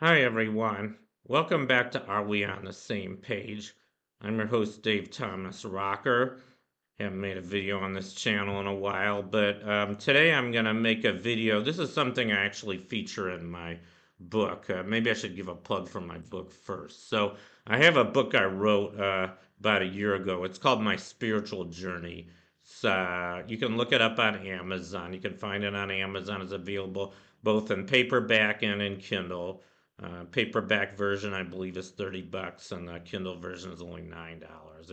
Hi, everyone. Welcome back to Are We on the Same Page? I'm your host, Dave Thomas Rocker. Haven't made a video on this channel in a while, but today I'm going to make a video. This is something I actually feature in my book. Maybe I should give a plug for my book first. So, I have a book I wrote about a year ago. It's called My Spiritual Journey. You can look it up on Amazon. You can find it on Amazon. It's available both in paperback and in Kindle. Paperback version, I believe, is $30, and the Kindle version is only $9.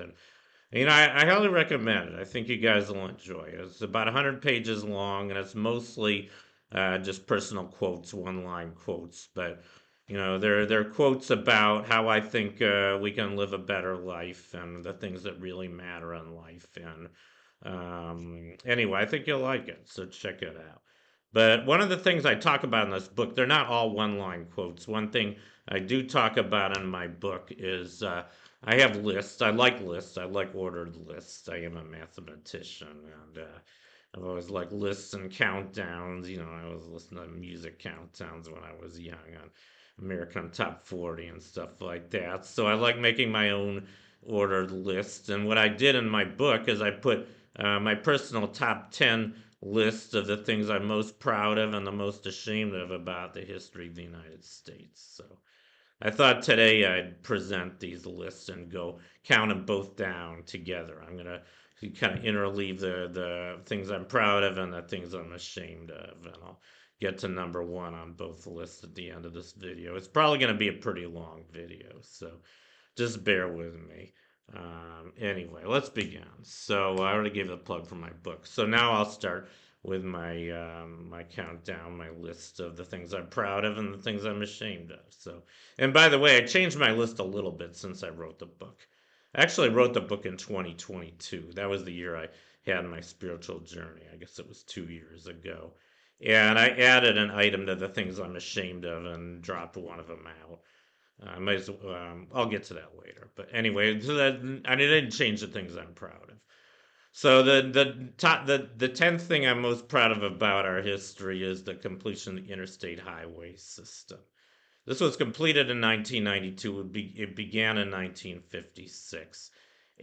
And I highly recommend it. I think you guys will enjoy it. It's about 100 pages long, and it's mostly just personal quotes, one-line quotes. But they're quotes about how I think we can live a better life and the things that really matter in life. And anyway, I think you'll like it. So check it out. But one of the things I talk about in this book, they're not all one line quotes. One thing I do talk about in my book is I have lists. I like lists. I like ordered lists. I am a mathematician, and I've always liked lists and countdowns. I was listening to music countdowns when I was young on American Top 40 and stuff like that. So I like making my own ordered lists. And what I did in my book is I put my personal top 10 list of the things I'm most proud of and the most ashamed of about the history of the United States. So I thought today I'd present these lists and go count them both down together. I'm going to kind of interleave the things I'm proud of and the things I'm ashamed of. And I'll get to number one on both lists at the end of this video. It's probably going to be a pretty long video, so just bear with me. Anyway, let's begin. So I already gave the plug for my book. So now I'll start with my countdown, my list of the things I'm proud of and the things I'm ashamed of. So, and by the way, I changed my list a little bit since I wrote the book. I actually wrote the book in 2022. That was the year I had my spiritual journey. I guess it was 2 years ago. And I added an item to the things I'm ashamed of and dropped one of them out. I might as well, I'll get to that later. But anyway, so that I didn't change the things I'm proud of. So the 10th thing I'm most proud of about our history is the completion of the interstate highway system. This was completed in 1992. It began in 1956.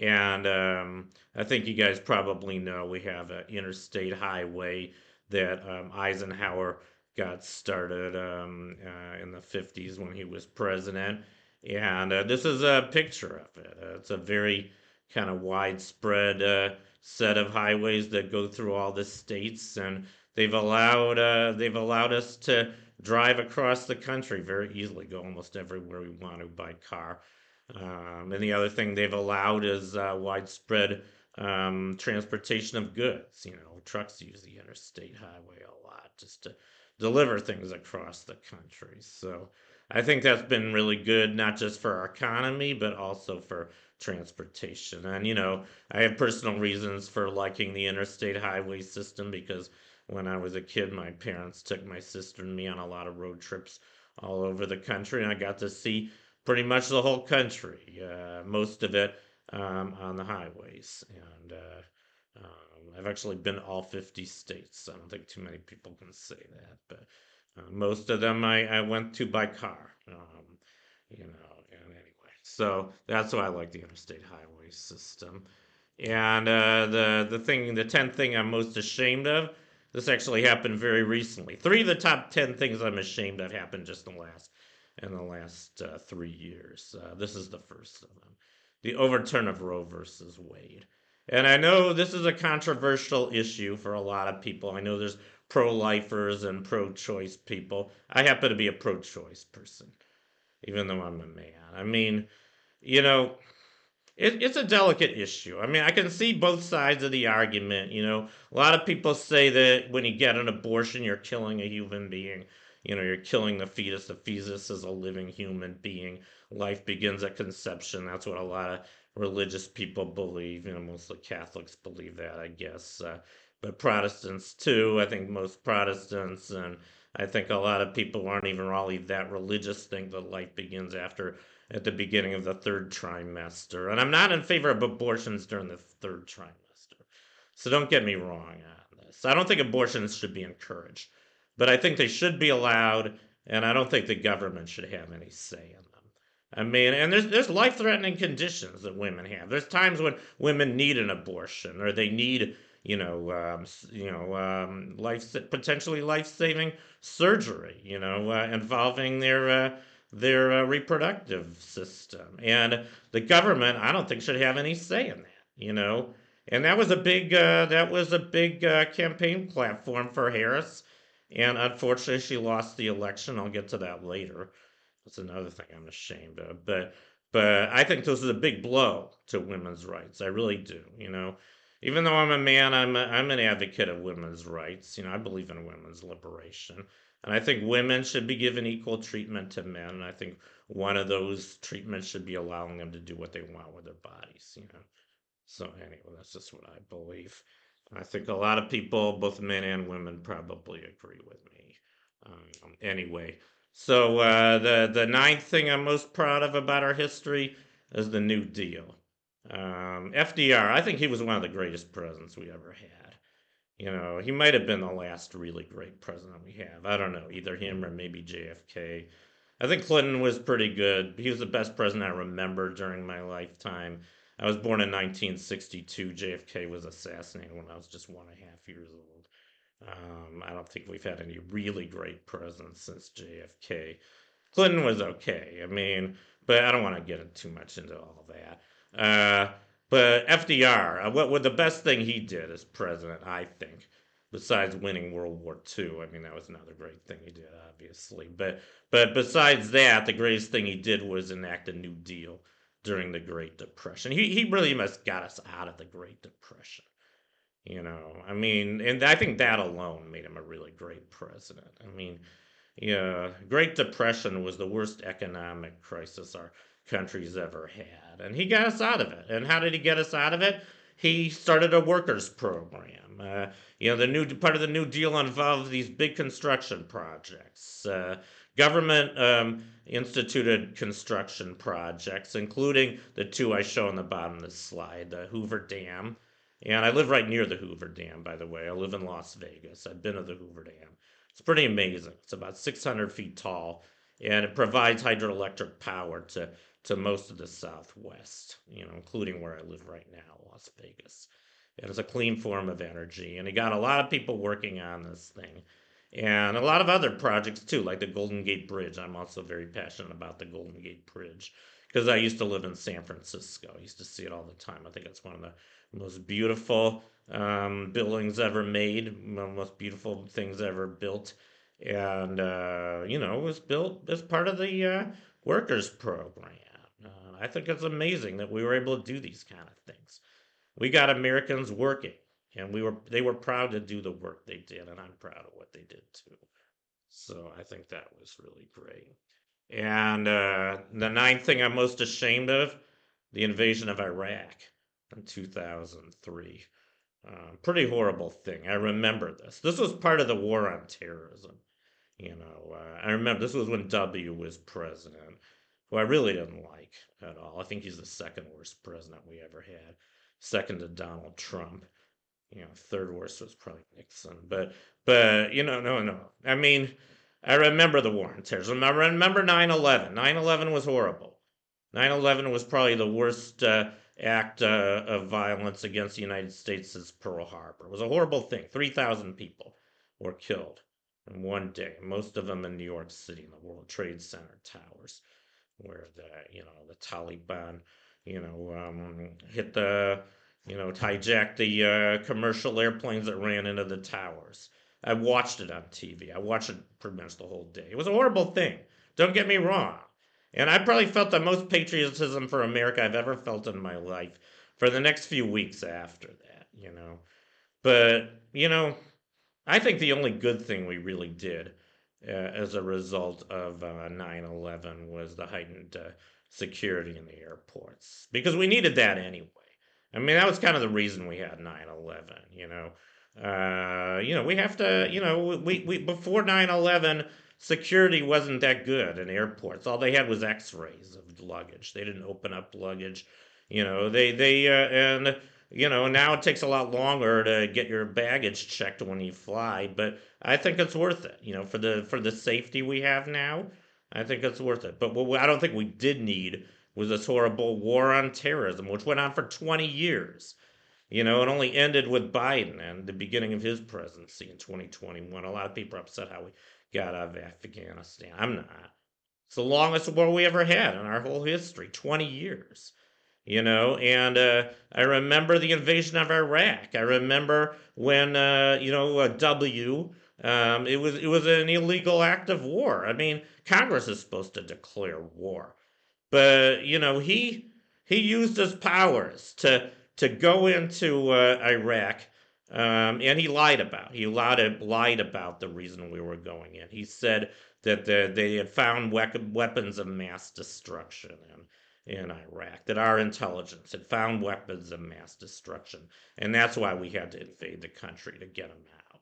And I think you guys probably know we have an interstate highway that Eisenhower got started in the 50s when he was president. And this is a picture of it. It's a very kind of widespread set of highways that go through all the states, and they've allowed us to drive across the country very easily, go almost everywhere we want to by car. And the other thing they've allowed is widespread transportation of goods. Trucks use the interstate highway a lot just to deliver things across the country. So I think that's been really good, not just for our economy, but also for transportation. And, I have personal reasons for liking the interstate highway system because when I was a kid, my parents took my sister and me on a lot of road trips all over the country, and I got to see pretty much the whole country, most of it on the highways. And I've actually been all 50 states. I don't think too many people can say that, but most of them I went to by car. And anyway, so that's why I like the interstate highway system. And the 10th thing I'm most ashamed of. This actually happened very recently. Three of the top 10 things I'm ashamed of happened just in the last 3 years. This is the first of them: the overturn of Roe versus Wade. And I know this is a controversial issue for a lot of people. I know there's pro-lifers and pro-choice people. I happen to be a pro-choice person, even though I'm a man. I mean, you know, it's a delicate issue. I mean, I can see both sides of the argument. A lot of people say that when you get an abortion, you're killing a human being. You're killing the fetus. The fetus is a living human being. Life begins at conception. That's what a lot of religious people believe. Mostly Catholics believe that, I guess. But Protestants too. I think most Protestants, and I think a lot of people who aren't even really that religious think that life begins at the beginning of the third trimester. And I'm not in favor of abortions during the third trimester. So don't get me wrong on this. I don't think abortions should be encouraged, but I think they should be allowed and I don't think the government should have any say in them. I mean, and there's life threatening conditions that women have. There's times when women need an abortion or they need life potentially life saving surgery. Involving their reproductive system, and the government I don't think should have any say in that. And that was a big campaign platform for Harris, and unfortunately she lost the election. I'll get to that later. That's another thing I'm ashamed of. But I think this is a big blow to women's rights. I really do. Even though I'm a man, I'm an advocate of women's rights. I believe in women's liberation, and I think women should be given equal treatment to men. And I think one of those treatments should be allowing them to do what they want with their bodies. So anyway, that's just what I believe. I think a lot of people, both men and women, probably agree with me. Anyway, so the ninth thing I'm most proud of about our history is the New Deal. FDR, I think he was one of the greatest presidents we ever had. He might have been the last really great president we have. I don't know, either him or maybe JFK. I think Clinton was pretty good. He was the best president I remember during my lifetime. I was born in 1962. JFK was assassinated when I was just 1.5 years old. I don't think we've had any really great presidents since JFK. Clinton was okay. I mean, but I don't want to get too much into all that. But FDR, what the best thing he did as president, I think, besides winning World War II. I mean, that was another great thing he did, obviously. But besides that, the greatest thing he did was enact a New Deal during the Great Depression. He really must got us out of the Great Depression. I mean, and I think that alone made him a really great president. I mean, yeah, Great Depression was the worst economic crisis our country's ever had, and he got us out of it. And how did he get us out of it? He started a workers program. The new part of the New Deal involved these big construction projects. Government instituted construction projects, including the two I show on the bottom of this slide, the Hoover Dam. And I live right near the Hoover Dam, by the way. I live in Las Vegas. I've been to the Hoover Dam. It's pretty amazing. It's about 600 feet tall, and it provides hydroelectric power to most of the Southwest, including where I live right now, Las Vegas. And it's a clean form of energy, and it got a lot of people working on this thing. And a lot of other projects too, like the Golden Gate Bridge. I'm also very passionate about the Golden Gate Bridge because I used to live in San Francisco. I used to see it all the time. I think it's one of the most beautiful buildings ever made, most beautiful things ever built. And, it was built as part of the workers program. I think it's amazing that we were able to do these kind of things. We got Americans working, and they were proud to do the work they did, and I'm proud of what they did too. So I think that was really great. And the ninth thing I'm most ashamed of, the invasion of Iraq in 2003. Pretty horrible thing. I remember this. This was part of the war on terrorism. I remember this was when W was president, who I really didn't like at all. I think he's the second worst president we ever had, second to Donald Trump. Third worst was probably Nixon. But no. I mean, I remember the war on terrorism. I remember 9/11. 9/11 was horrible. 9/11 was probably the worst act of violence against the United States since Pearl Harbor. It was a horrible thing. 3,000 people were killed in one day, most of them in New York City in the World Trade Center towers, where the Taliban, hit hijacked the commercial airplanes that ran into the towers. I watched it on TV. I watched it pretty much the whole day. It was a horrible thing. Don't get me wrong. And I probably felt the most patriotism for America I've ever felt in my life for the next few weeks after that. But, I think the only good thing we really did as a result of 9/11 was the heightened security in the airports because we needed that anyway. I mean, that was kind of the reason we had 9/11. We have to. We before 9/11, security wasn't that good in airports. All they had was X-rays of luggage. They didn't open up luggage. They and now it takes a lot longer to get your baggage checked when you fly, but I think it's worth it. For the safety we have now, I think it's worth it. But what I don't think we did need was this horrible war on terrorism, which went on for 20 years. It only ended with Biden and the beginning of his presidency in 2021. A lot of people are upset how we got out of Afghanistan. I'm not. It's the longest war we ever had in our whole history, 20 years. And I remember the invasion of Iraq. I remember when it was an illegal act of war. I mean, Congress is supposed to declare war, but he used his powers to go into Iraq, and he lied about the reason we were going in. He said that they had found weapons of mass destruction in Iraq, that our intelligence had found weapons of mass destruction, and that's why we had to invade the country to get them out.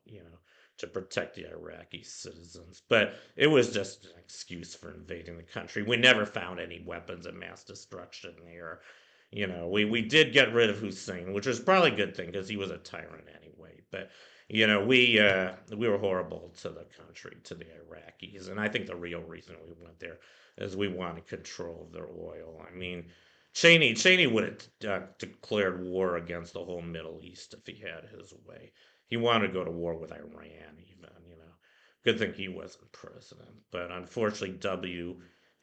To protect the Iraqi citizens. But it was just an excuse for invading the country. We never found any weapons of mass destruction there. We did get rid of Hussein, which was probably a good thing because he was a tyrant anyway. But we were horrible to the country, to the Iraqis, and I think the real reason we went there is we wanted control of their oil. I mean, Cheney would have declared war against the whole Middle East if he had his way. He wanted to go to war with Iran, even. Good thing he wasn't president. But unfortunately,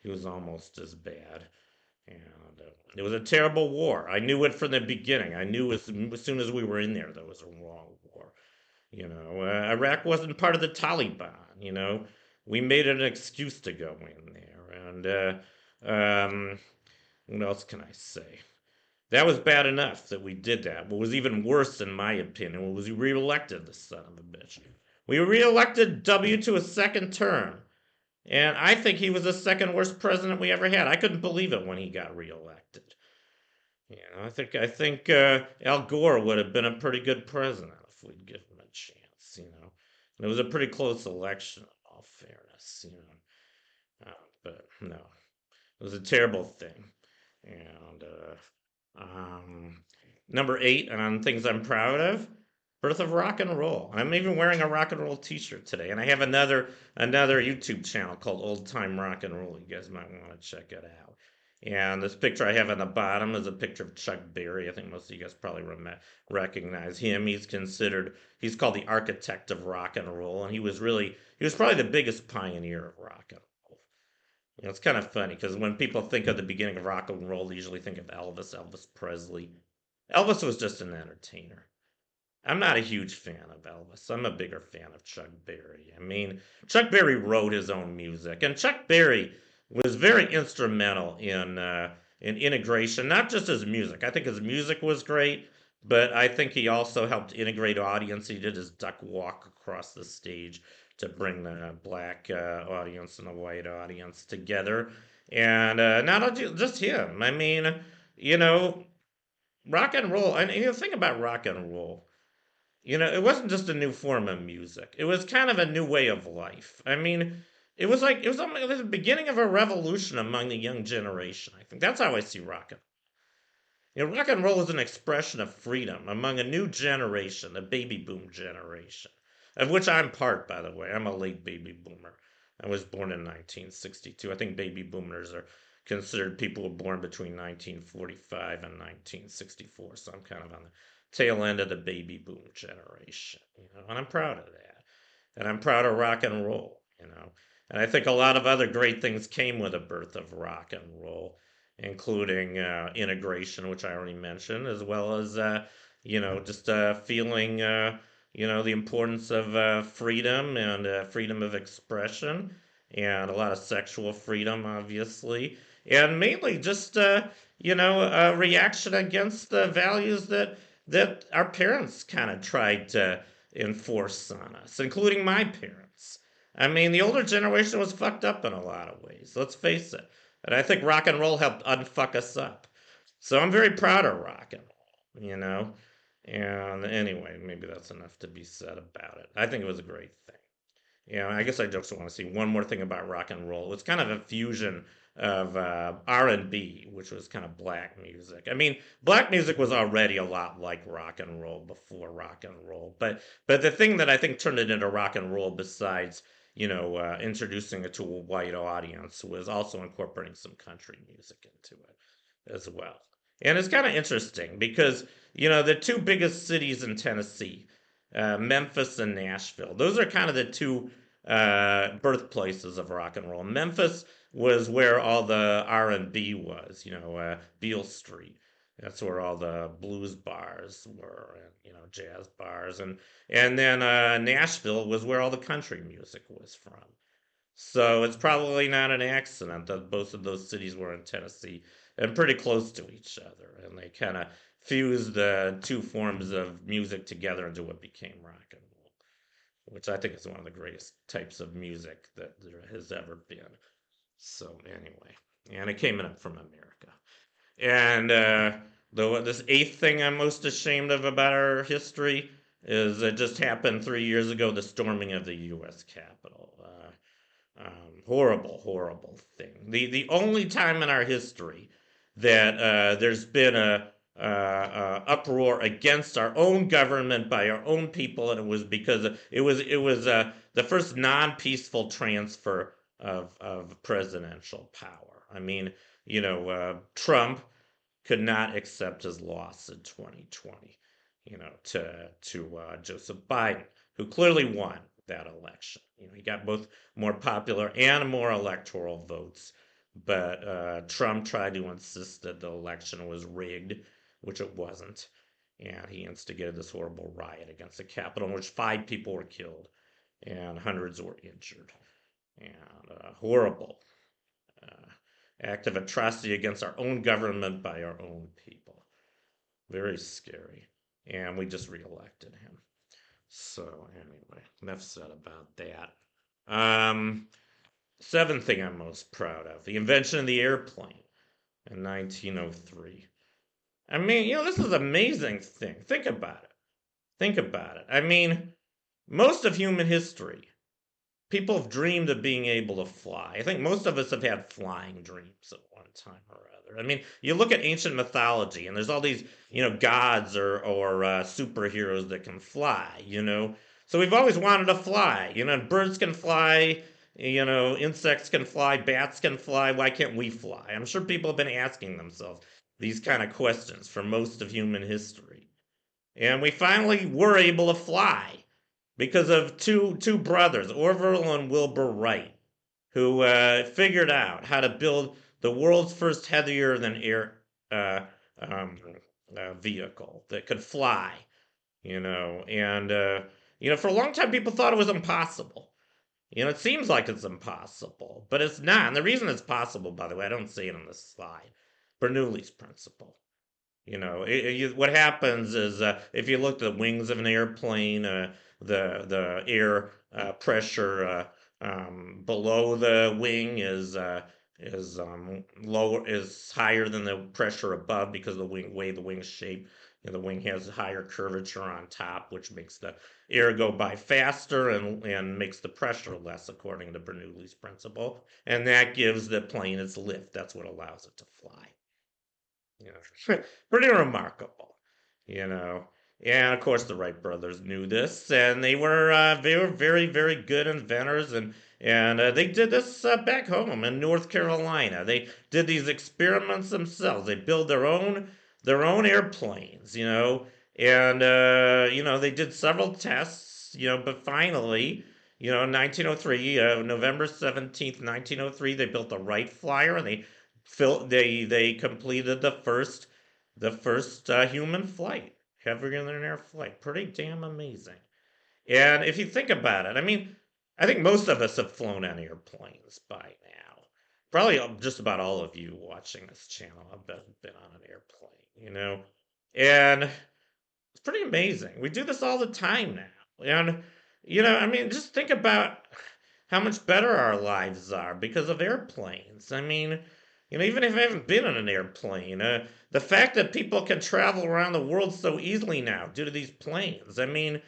he was almost as bad. And it was a terrible war. I knew it from the beginning. I knew as soon as we were in there, was a wrong war. Iraq wasn't part of the Taliban. We made it an excuse to go in there. And what else can I say? That was bad enough that we did that. What was even worse, in my opinion, was we reelected the son of a bitch. We reelected W to a second term. And I think he was the second worst president we ever had. I couldn't believe it when he got reelected. I think Al Gore would have been a pretty good president if we'd given him a chance. And it was a pretty close election, in all fairness. But no, it was a terrible thing. And number 8 on things I'm proud of. Birth of rock and roll. I'm even wearing a rock and roll T-shirt today, and I have another YouTube channel called Old Time Rock and Roll. You guys might want to check it out. And this picture I have on the bottom is a picture of Chuck Berry. I think most of you guys probably recognize him. He's called the architect of rock and roll, and he was probably the biggest pioneer of rock and roll. It's kind of funny because when people think of the beginning of rock and roll, they usually think of Elvis Presley. Elvis was just an entertainer. I'm not a huge fan of Elvis. I'm a bigger fan of Chuck Berry. I mean, Chuck Berry wrote his own music, and Chuck Berry was very instrumental in integration, not just his music. I think his music was great, but I think he also helped integrate audience. He did his duck walk across the stage to bring the black audience and the white audience together, and not just him. I mean, rock and roll. And the thing about rock and roll, it wasn't just a new form of music. It was kind of a new way of life. I mean, it was the beginning of a revolution among the young generation. I think that's how I see rock and rock and roll is an expression of freedom among a new generation, the baby boom generation, of which I'm part, by the way. I'm a late baby boomer. I was born in 1962. I think baby boomers are considered people who were born between 1945 and 1964. So I'm kind of on the tail end of the baby boom generation, and I'm proud of that. And I'm proud of rock and roll. And I think a lot of other great things came with the birth of rock and roll, including integration, which I already mentioned, as well as, just feeling, the importance of freedom and freedom of expression, and a lot of sexual freedom, obviously, and mainly just, a reaction against the values that our parents kind of tried to enforce on us, including my parents. I mean, the older generation was fucked up in a lot of ways, let's face it. And I think rock and roll helped unfuck us up. So I'm very proud of rock and roll. And anyway, maybe that's enough to be said about it. I think it was a great thing. I guess I just want to say one more thing about rock and roll. It's kind of a fusion R&B, which was kind of black music. I mean, black music was already a lot like rock and roll before rock and roll, but the thing that I think turned it into rock and roll, besides introducing it to a white audience, was also incorporating some country music into it as well. And it's kind of interesting because the two biggest cities in Tennessee, Memphis and Nashville, those are kind of the two birthplaces of rock and roll. Memphis was where all the R&B was, Beale Street. That's where all the blues bars were, and jazz bars, and then Nashville was where all the country music was from. So it's probably not an accident that both of those cities were in Tennessee and pretty close to each other, and they kind of fused the two forms of music together into what became rock and roll, which I think is one of the greatest types of music that there has ever been. So anyway, and it came in from America. And this eighth thing I'm most ashamed of about our history is it just happened 3 years ago, the storming of the U.S. Capitol. Horrible, horrible thing. The only time in our history that there's been a uproar against our own government by our own people, and it was because it was the first non-peaceful transfer of presidential power. I mean, Trump could not accept his loss in 2020, to Joseph Biden, who clearly won that election. He got both more popular and more electoral votes, but Trump tried to insist that the election was rigged, which it wasn't, and he instigated this horrible riot against the Capitol, in which 5 people were killed and hundreds were injured, and horrible act of atrocity against our own government by our own people. Very scary. And we just reelected him. So, anyway, enough said about that. Seventh thing I'm most proud of, the invention of the airplane in 1903. I mean, this is an amazing thing. Think about it. Think about it. I mean, most of human history, people have dreamed of being able to fly. I think most of us have had flying dreams at one time or other. I mean, you look at ancient mythology, and there's all these, gods or superheroes that can fly. So we've always wanted to fly. Birds can fly. Insects can fly. Bats can fly. Why can't we fly? I'm sure people have been asking themselves these kind of questions for most of human history, and we finally were able to fly because of two brothers, Orville and Wilbur Wright, who figured out how to build the world's first heavier than air vehicle that could fly. And for a long time people thought it was impossible. It seems like it's impossible, but it's not. And the reason it's possible, by the way, I don't say it on this slide, Bernoulli's principle. What happens is if you look at the wings of an airplane, the air pressure below the wing is higher than the pressure above because of the way the wing's shaped. The wing has higher curvature on top, which makes the air go by faster and makes the pressure less, according to Bernoulli's principle. And that gives the plane its lift. That's what allows it to fly. Pretty remarkable, you know. And of course, the Wright brothers knew this, and they were very, very good inventors, and they did this back home in North Carolina. They did these experiments themselves. They built their own airplanes, and they did several tests, but finally, in 1903, November 17th, 1903, they built the Wright Flyer, and they completed the first human flight, heavier than air flight. Pretty damn amazing. And if you think about it, I mean, I think most of us have flown on airplanes by now. Probably just about all of you watching this channel have been on an airplane. And it's pretty amazing. We do this all the time now. And, I mean, just think about how much better our lives are because of airplanes. I mean, even if I haven't been in an airplane, the fact that people can travel around the world so easily now due to these planes. I mean,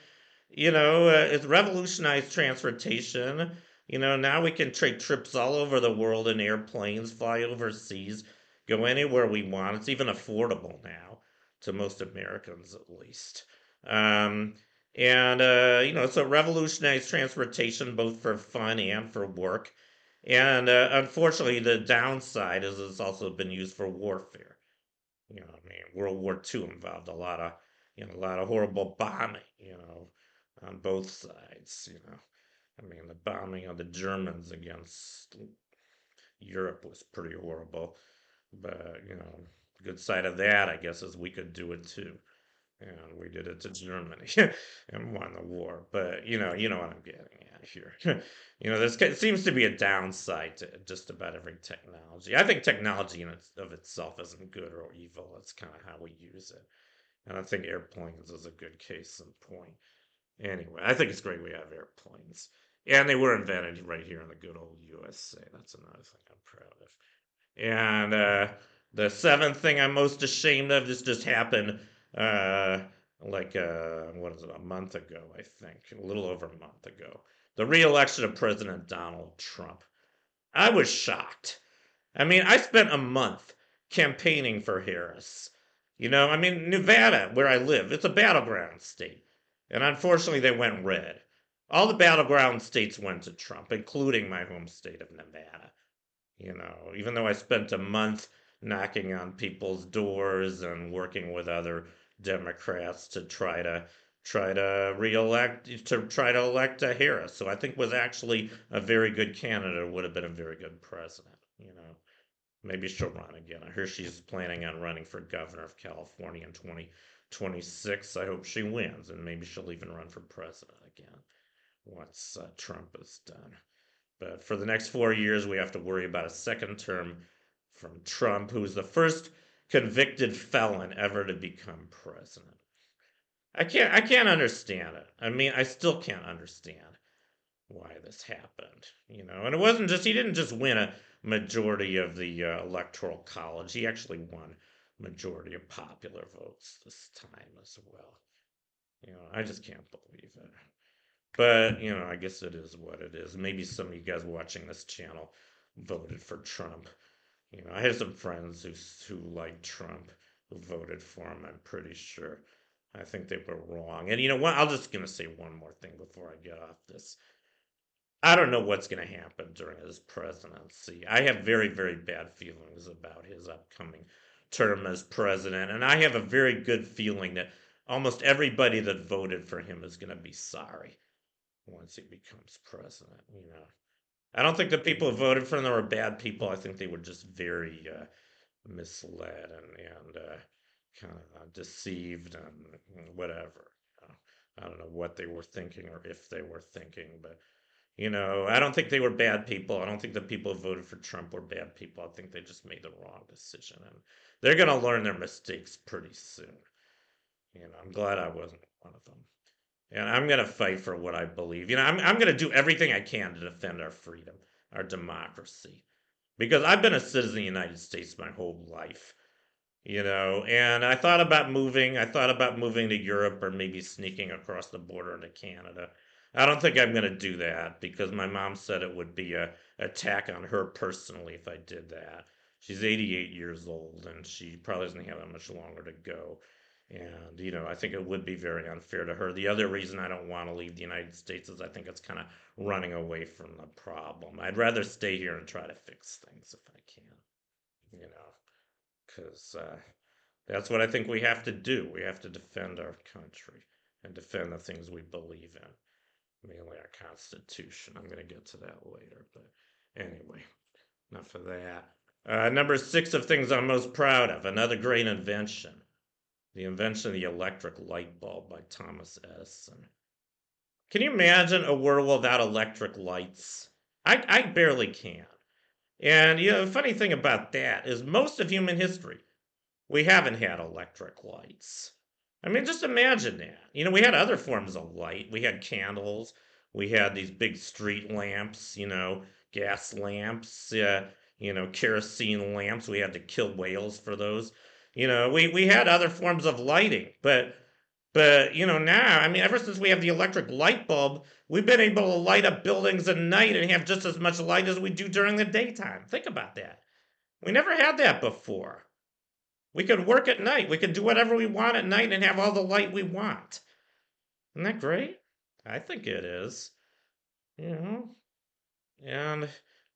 it's revolutionized transportation. Now we can take trips all over the world in airplanes, fly overseas, go anywhere we want. It's even affordable now to most Americans, at least. Um, so revolutionized transportation both for fun and for work. And unfortunately, the downside is it's also been used for warfare. World War II involved a lot of horrible bombing, on both sides. The bombing of the Germans against Europe was pretty horrible. But, good side of that, I guess, is we could do it too. And we did it to Germany and won the war. But, you know what I'm getting at here. There seems to be a downside to just about every technology. I think technology of itself isn't good or evil. It's kind of how we use it. And I think airplanes is a good case in point. Anyway, I think it's great we have airplanes. And they were invented right here in the good old USA. That's another thing I'm proud of. And the seventh thing I'm most ashamed of, this just happened uh, what is it, a month ago, I think, a little over a month ago. The re-election of President Donald Trump. I was shocked. I spent a month campaigning for Harris. Nevada, where I live, it's a battleground state. And unfortunately, they went red. All the battleground states went to Trump, including my home state of Nevada. Even though I spent a month knocking on people's doors and working with other Democrats to try to elect a Harris, so I think was actually a very good candidate, would have been a very good president. Maybe she'll run again. I hear she's planning on running for governor of California in 2026. I hope she wins, and maybe she'll even run for president again once Trump is done. But for the next 4 years, we have to worry about a second term from Trump, who is the first convicted felon ever to become president. I can't understand it. I still can't understand why this happened. And it wasn't just he didn't just win a majority of the electoral college. He actually won majority of popular votes this time as well. I just can't believe it. But, I guess it is what it is. Maybe some of you guys watching this channel voted for Trump. I had some friends who liked Trump who voted for him, I'm pretty sure. I think they were wrong. And you know what? I'm just going to say one more thing before I get off this. I don't know what's going to happen during his presidency. I have very, very bad feelings about his upcoming term as president. And I have a very good feeling that almost everybody that voted for him is going to be sorry once he becomes president. I don't think the people who voted for him were bad people. I think they were just very misled and kind of deceived and whatever. I don't know what they were thinking or if they were thinking, but I don't think they were bad people. I don't think the people who voted for Trump were bad people. I think they just made the wrong decision, and they're going to learn their mistakes pretty soon. I'm glad I wasn't one of them. And I'm going to fight for what I believe. I'm going to do everything I can to defend our freedom, our democracy. Because I've been a citizen of the United States my whole life. And I thought about moving. I thought about moving to Europe or maybe sneaking across the border into Canada. I don't think I'm going to do that because my mom said it would be a attack on her personally if I did that. She's 88 years old and she probably doesn't have that much longer to go. And, I think it would be very unfair to her. The other reason I don't want to leave the United States is I think it's kind of running away from the problem. I'd rather stay here and try to fix things if I can, because that's what I think we have to do. We have to defend our country and defend the things we believe in, mainly our Constitution. I'm going to get to that later, but anyway, enough of that. Number 6 of things I'm most proud of, another great invention. The invention of the electric light bulb by Thomas Edison. Can you imagine a world without electric lights? I barely can. And the funny thing about that is most of human history, we haven't had electric lights. Just imagine that. We had other forms of light. We had candles. We had these big street lamps, gas lamps, kerosene lamps. We had to kill whales for those. We had other forms of lighting, but But, now, I mean, ever since we have the electric light bulb, we've been able to light up buildings at night and have just as much light as we do during the daytime. Think about that. We never had that before. We could work at night. We could do whatever we want at night and have all the light we want. Isn't that great? I think it is. You know, and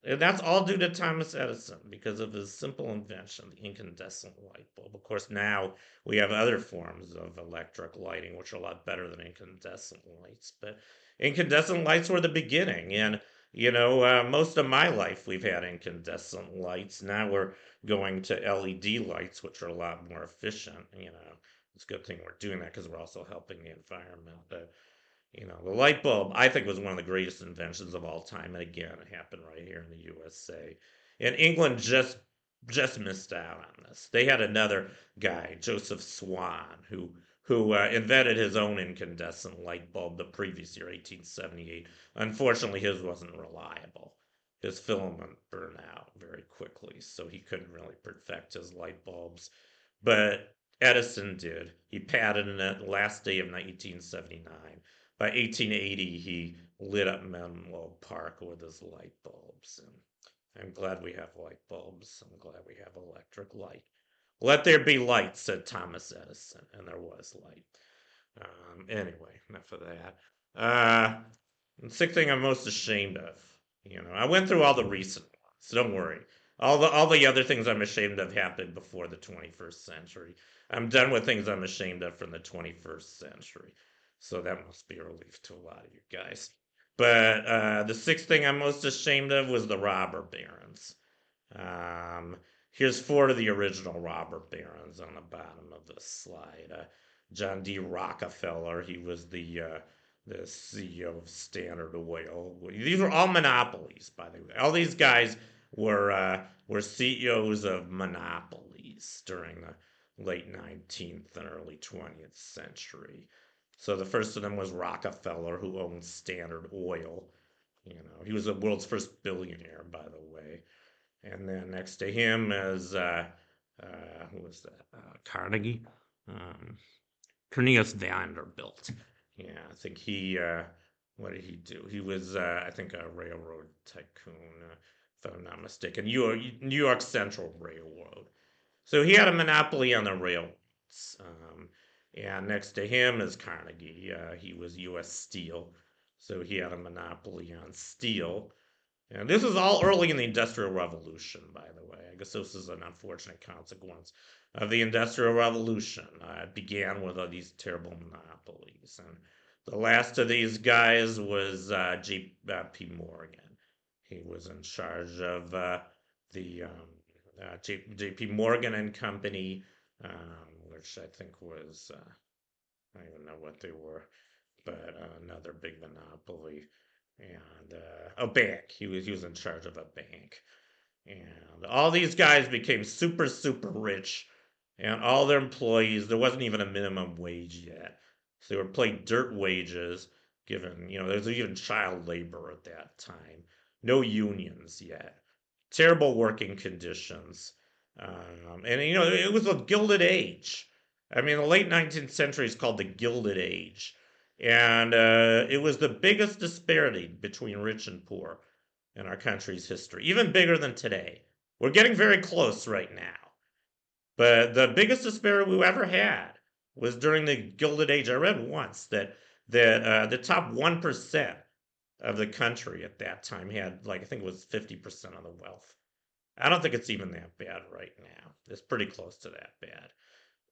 that's all due to Thomas Edison because of his simple invention, the incandescent light bulb. Of course, now we have other forms of electric lighting, which are a lot better than incandescent lights. But incandescent lights were the beginning. And, most of my life we've had incandescent lights. Now we're going to LED lights, which are a lot more efficient. It's a good thing we're doing that because we're also helping the environment. But the light bulb, I think, was one of the greatest inventions of all time. And again, it happened right here in the USA. And England just missed out on this. They had another guy, Joseph Swan, who invented his own incandescent light bulb the previous year, 1878. Unfortunately, his wasn't reliable. His filament burned out very quickly, so he couldn't really perfect his light bulbs. But Edison did. He patented it the last day of 1879. By 1880, he lit up Menlo Park with his light bulbs. And I'm glad we have light bulbs. I'm glad we have electric light. Let there be light, said Thomas Edison, and there was light. Anyway, enough of that. The sixth thing I'm most ashamed of. I went through all the recent ones, so don't worry. All the other things I'm ashamed of happened before the 21st century. I'm done with things I'm ashamed of from the 21st century. So that must be a relief to a lot of you guys. But the sixth thing I'm most ashamed of was the robber barons. Um, Here's four of the original robber barons on the bottom of the slide. John D. Rockefeller, he was the CEO of Standard Oil. These were all monopolies, by the way. All these guys were CEOs of monopolies during the late 19th and early 20th century. So the first of them was Rockefeller, who owned Standard Oil. He was the world's first billionaire, by the way. And then next to him is who was that? Carnegie, um, Cornelius Vanderbilt. Yeah, I think he. What did he do? He was, I think, a railroad tycoon, if I'm not mistaken. New York Central Railroad. So he had a monopoly on the railroads. And next to him is Carnegie. He was U.S. Steel. So he had a monopoly on steel. And this is all early in the Industrial Revolution, by the way. I guess this is an unfortunate consequence of the Industrial Revolution. It began with these terrible monopolies. And the last of these guys was J.P. Morgan. He was in charge of the J.P. Morgan and Company, which I think was, I don't even know what they were, but another big monopoly. And a bank. He was in charge of a bank. And all these guys became super, super rich. And all their employees, there wasn't even a minimum wage yet. So they were paid dirt wages, given, there's even child labor at that time. No unions yet. Terrible working conditions. And, it was a Gilded Age. I mean, the late 19th century is called the Gilded Age. And it was the biggest disparity between rich and poor in our country's history, even bigger than today. We're getting very close right now. But the biggest disparity we ever had was during the Gilded Age. I read once that the top 1% of the country at that time had, like, I think it was 50% of the wealth. I don't think it's even that bad right now. It's pretty close to that bad.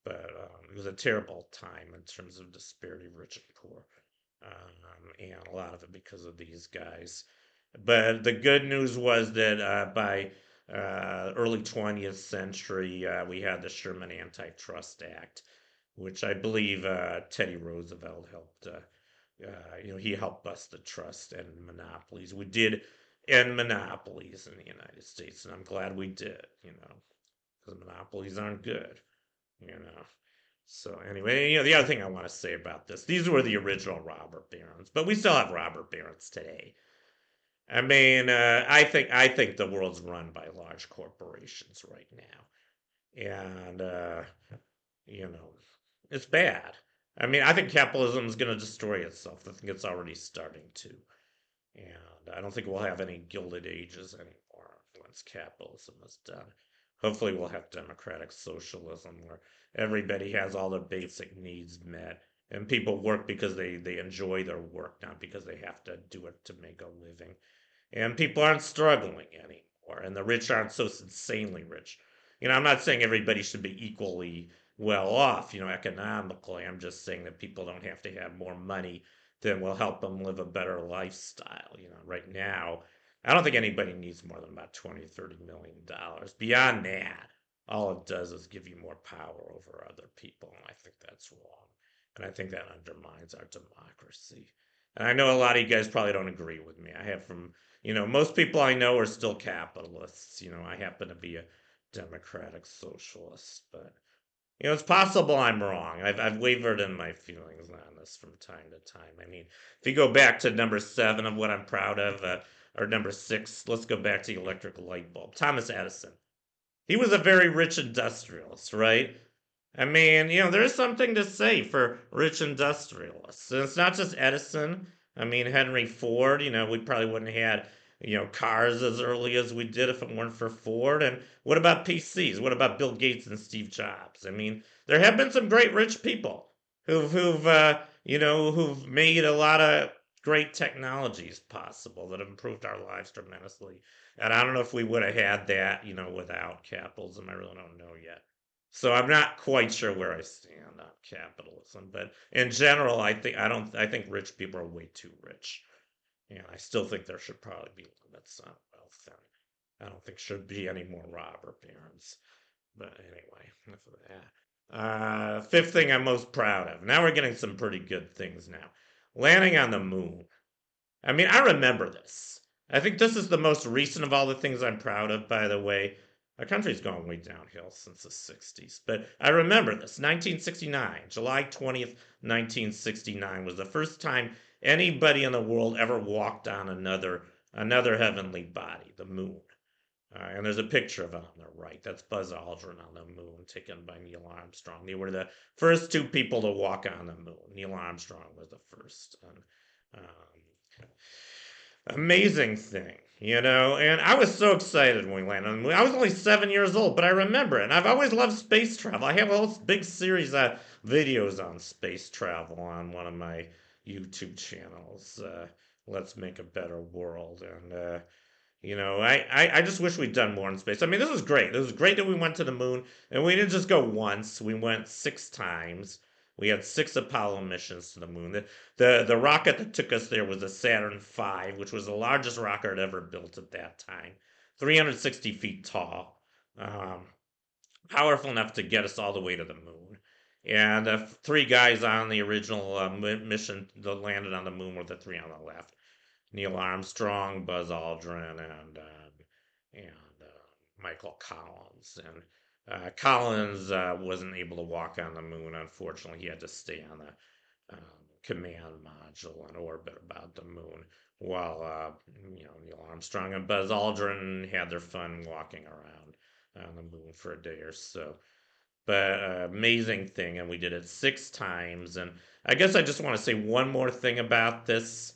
But it was a terrible time in terms of disparity of rich and poor. And a lot of it because of these guys. But the good news was that by early 20th century, we had the Sherman Antitrust Act, which I believe Teddy Roosevelt helped. He helped bust the trust and monopolies. We did end monopolies in the United States, and I'm glad we did. Because monopolies aren't good. You know. So anyway, the other thing I want to say about this, these were the original robber barons, but we still have robber barons today. I mean, I think the world's run by large corporations right now, and you know, it's bad. I mean, I think capitalism is going to destroy itself. I think it's already starting to. And I don't think we'll have any gilded ages anymore once capitalism is done. Hopefully, we'll have democratic socialism where everybody has all their basic needs met and people work because they enjoy their work, not because they have to do it to make a living. And people aren't struggling anymore, and the rich aren't so insanely rich. I'm not saying everybody should be equally well off, economically. I'm just saying that people don't have to have more money than will help them live a better lifestyle. Right now, I don't think anybody needs more than about 20, $30 million. Beyond that, all it does is give you more power over other people, and I think that's wrong. And I think that undermines our democracy. And I know a lot of you guys probably don't agree with me. I have from most people I know are still capitalists. I happen to be a democratic socialist, but it's possible I'm wrong. I've wavered in my feelings on this from time to time. I mean, if you go back to number 7 of what I'm proud of, or number 6, let's go back to the electric light bulb. Thomas Edison. He was a very rich industrialist, right? I mean, there is something to say for rich industrialists. And it's not just Edison. I mean, Henry Ford, we probably wouldn't have had, cars as early as we did if it weren't for Ford. And what about PCs? What about Bill Gates and Steve Jobs? I mean, there have been some great rich people who've made a lot of great technologies possible that have improved our lives tremendously. And I don't know if we would have had that, without capitalism. I really don't know yet. So I'm not quite sure where I stand on capitalism, but in general, I think rich people are way too rich, and I still think there should probably be limits on wealth, and I don't think should be any more robber barons. But anyway, enough of that. Fifth thing I'm most proud of. Now we're getting some pretty good things now. Landing on the moon. I mean, I remember this. I think this is the most recent of all the things I'm proud of, by the way. Our country's gone way downhill since the 60s. But I remember this. 1969, July 20th, 1969 was the first time anybody in the world ever walked on another heavenly body, the moon. And there's a picture of it on the right. That's Buzz Aldrin on the moon, taken by Neil Armstrong. They were the first two people to walk on the moon. Neil Armstrong was the first. And, amazing thing, And I was so excited when we landed on the moon. I was only 7 years old, but I remember it. And I've always loved space travel. I have a whole big series of videos on space travel on one of my YouTube channels. Let's Make a Better World. And I just wish we'd done more in space. I mean, this was great. It was great that we went to the moon, and we didn't just go once. We went 6 times. We had 6 Apollo missions to the moon. The rocket that took us there was a Saturn V, which was the largest rocket ever built at that time, 360 feet tall, powerful enough to get us all the way to the moon. And the 3 guys on the original mission that landed on the moon were the 3 on the left. Neil Armstrong, Buzz Aldrin, and Michael Collins. And Collins wasn't able to walk on the moon. Unfortunately, he had to stay on the command module in orbit about the moon, while Neil Armstrong and Buzz Aldrin had their fun walking around on the moon for a day or so. But amazing thing, and we did it 6 times. And I guess I just want to say one more thing about this.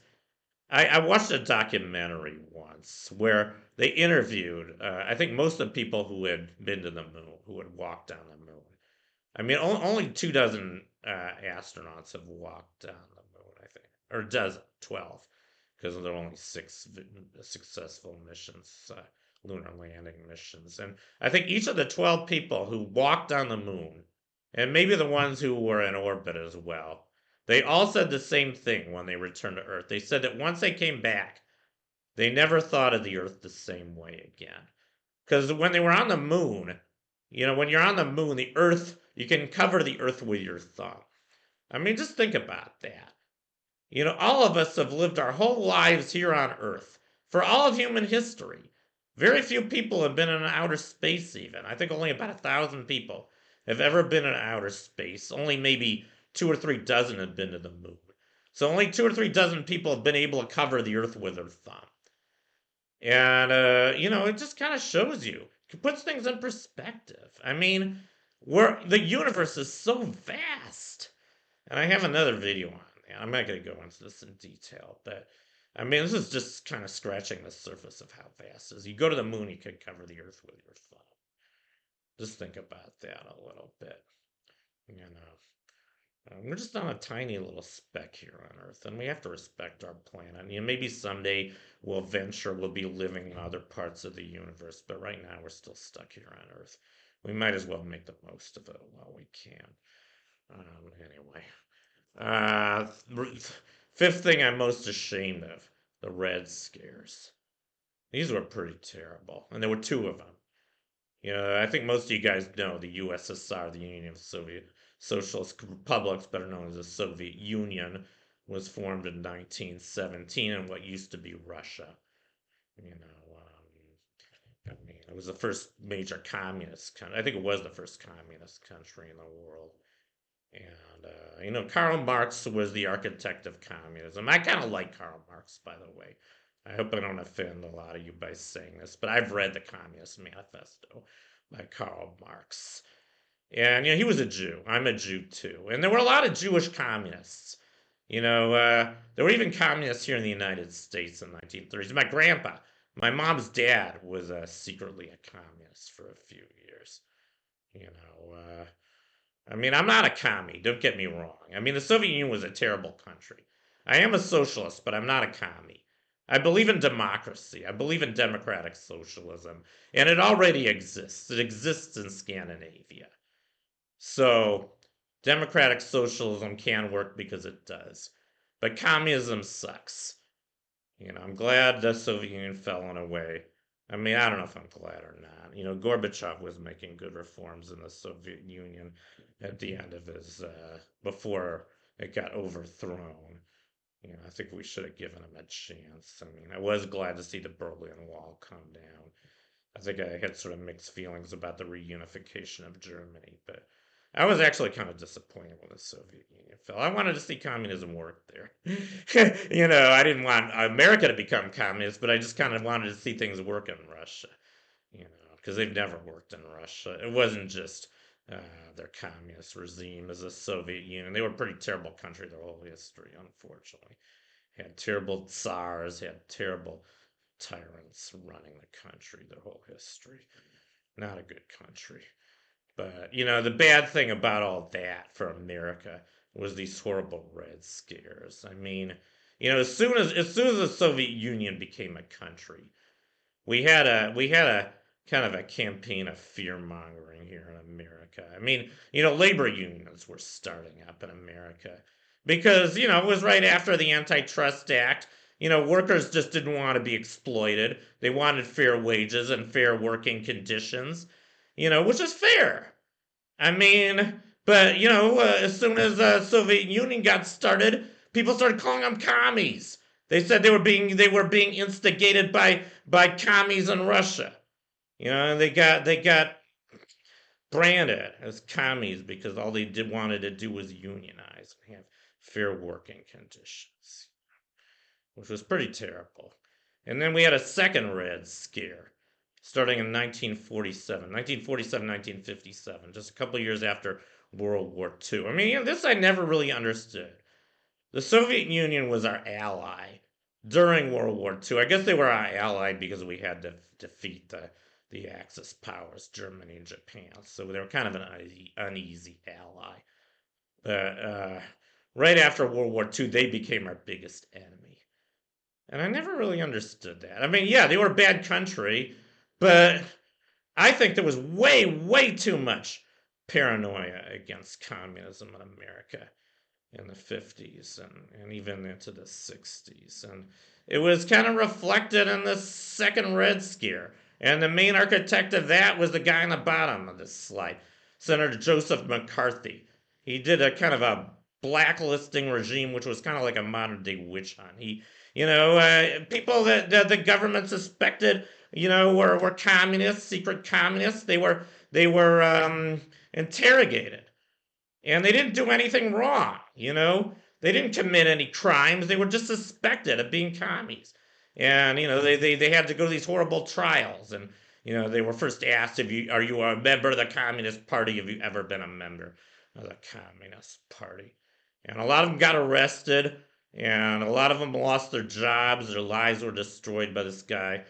I watched a documentary once where they interviewed, I think most of the people who had been to the moon, who had walked on the moon. I mean, only 2 dozen astronauts have walked on the moon, I think, or a dozen, 12, because there are only 6 successful missions, lunar landing missions. And I think each of the 12 people who walked on the moon, and maybe the ones who were in orbit as well, they all said the same thing when they returned to Earth. They said that once they came back, they never thought of the Earth the same way again. Because when they were on the moon, when you're on the moon, the Earth, you can cover the Earth with your thumb. I mean, just think about that. All of us have lived our whole lives here on Earth for all of human history. Very few people have been in outer space, even. I think only about 1,000 people have ever been in outer space. Only maybe 2 or 3 dozen have been to the moon. So only 2 or 3 dozen people have been able to cover the Earth with their thumb. And, it just kind of shows you, it puts things in perspective. I mean, the universe is so vast. And I have another video on that. I'm not going to go into this in detail, but I mean, this is just kind of scratching the surface of how vast it is. You go to the moon, you could cover the Earth with your thumb. Just think about that a little bit. You know, we're just on a tiny little speck here on Earth, and we have to respect our planet. You know, maybe someday we'll be living in other parts of the universe, but right now we're still stuck here on Earth. We might as well make the most of it while we can. Anyway, uh, fifth thing I'm most ashamed of: the Red Scares. These were pretty terrible, and there were two of them. You know, I think most of you guys know the USSR, the Union of Soviet Socialist Republics, better known as the Soviet Union, was formed in 1917 in what used to be Russia. You know, I mean, it was the first major communist country. I think it was the first communist country in the world. And, you know, Karl Marx was the architect of communism. I kind of like Karl Marx, by the way. I hope I don't offend a lot of you by saying this, but I've read the Communist Manifesto by Karl Marx. And, you know, he was a Jew. I'm a Jew too. And there were a lot of Jewish communists. You know, there were even communists here in the United States in the 1930s. My grandpa, my mom's dad, was secretly a communist for a few years. You know, I mean, I'm not a commie, don't get me wrong. I mean, the Soviet Union was a terrible country. I am a socialist, but I'm not a commie. I believe in democracy. I believe in democratic socialism. And it already exists. It exists in Scandinavia. So, democratic socialism can work because it does. But communism sucks. You know, I'm glad the Soviet Union fell in a way. I mean, I don't know if I'm glad or not. You know, Gorbachev was making good reforms in the Soviet Union at the end of his, before it got overthrown. You know, I think we should have given him a chance. I mean, I was glad to see the Berlin Wall come down. I think I had sort of mixed feelings about the reunification of Germany, but I was actually kind of disappointed when the Soviet Union fell. I wanted to see communism work there. You know, I didn't want America to become communist, but I just kind of wanted to see things work in Russia. You know, because they've never worked in Russia. It wasn't just uh, their communist regime as the Soviet Union. They were a pretty terrible country their whole history, unfortunately. Had terrible czars, had terrible tyrants running the country their whole history. Not a good country. But, you know, the bad thing about all that for America was these horrible Red Scares. I mean, you know, as soon as the Soviet Union became a country, we had a kind of a campaign of fear mongering here in America. I mean, you know, labor unions were starting up in America because, you know, it was right after the Antitrust Act. You know, workers just didn't want to be exploited. They wanted fair wages and fair working conditions, you know, which is fair. I mean, but, you know, as soon as the Soviet Union got started, people started calling them commies. They said they were being instigated by commies in Russia. You know, and they got branded as commies because all they did wanted to do was unionize and have fair working conditions, which was pretty terrible. And then we had a second Red Scare starting in 1947, 1957, just a couple of years after World War II. I mean, you know, this I never really understood. The Soviet Union was our ally during World War II. I guess they were our ally because we had to defeat the Axis powers, Germany and Japan. So they were kind of an uneasy ally. But right after World War II, they became our biggest enemy. And I never really understood that. I mean, yeah, they were a bad country, but I think there was way, way too much paranoia against communism in America in the 50s and even into the 60s. And it was kind of reflected in the second Red Scare. And the main architect of that was the guy on the bottom of this slide, Senator Joseph McCarthy. He did a kind of a blacklisting regime, which was kind of like a modern day witch hunt. He, you know, people that the government suspected, you know, were communists, secret communists. They were interrogated and they didn't do anything wrong, you know? They didn't commit any crimes. They were just suspected of being commies. And, you know, they had to go to these horrible trials. And, you know, they were first asked, are you a member of the Communist Party? Have you ever been a member of the Communist Party? and a lot of them got arrested, and a lot of them lost their jobs. Their lives were destroyed by this guy.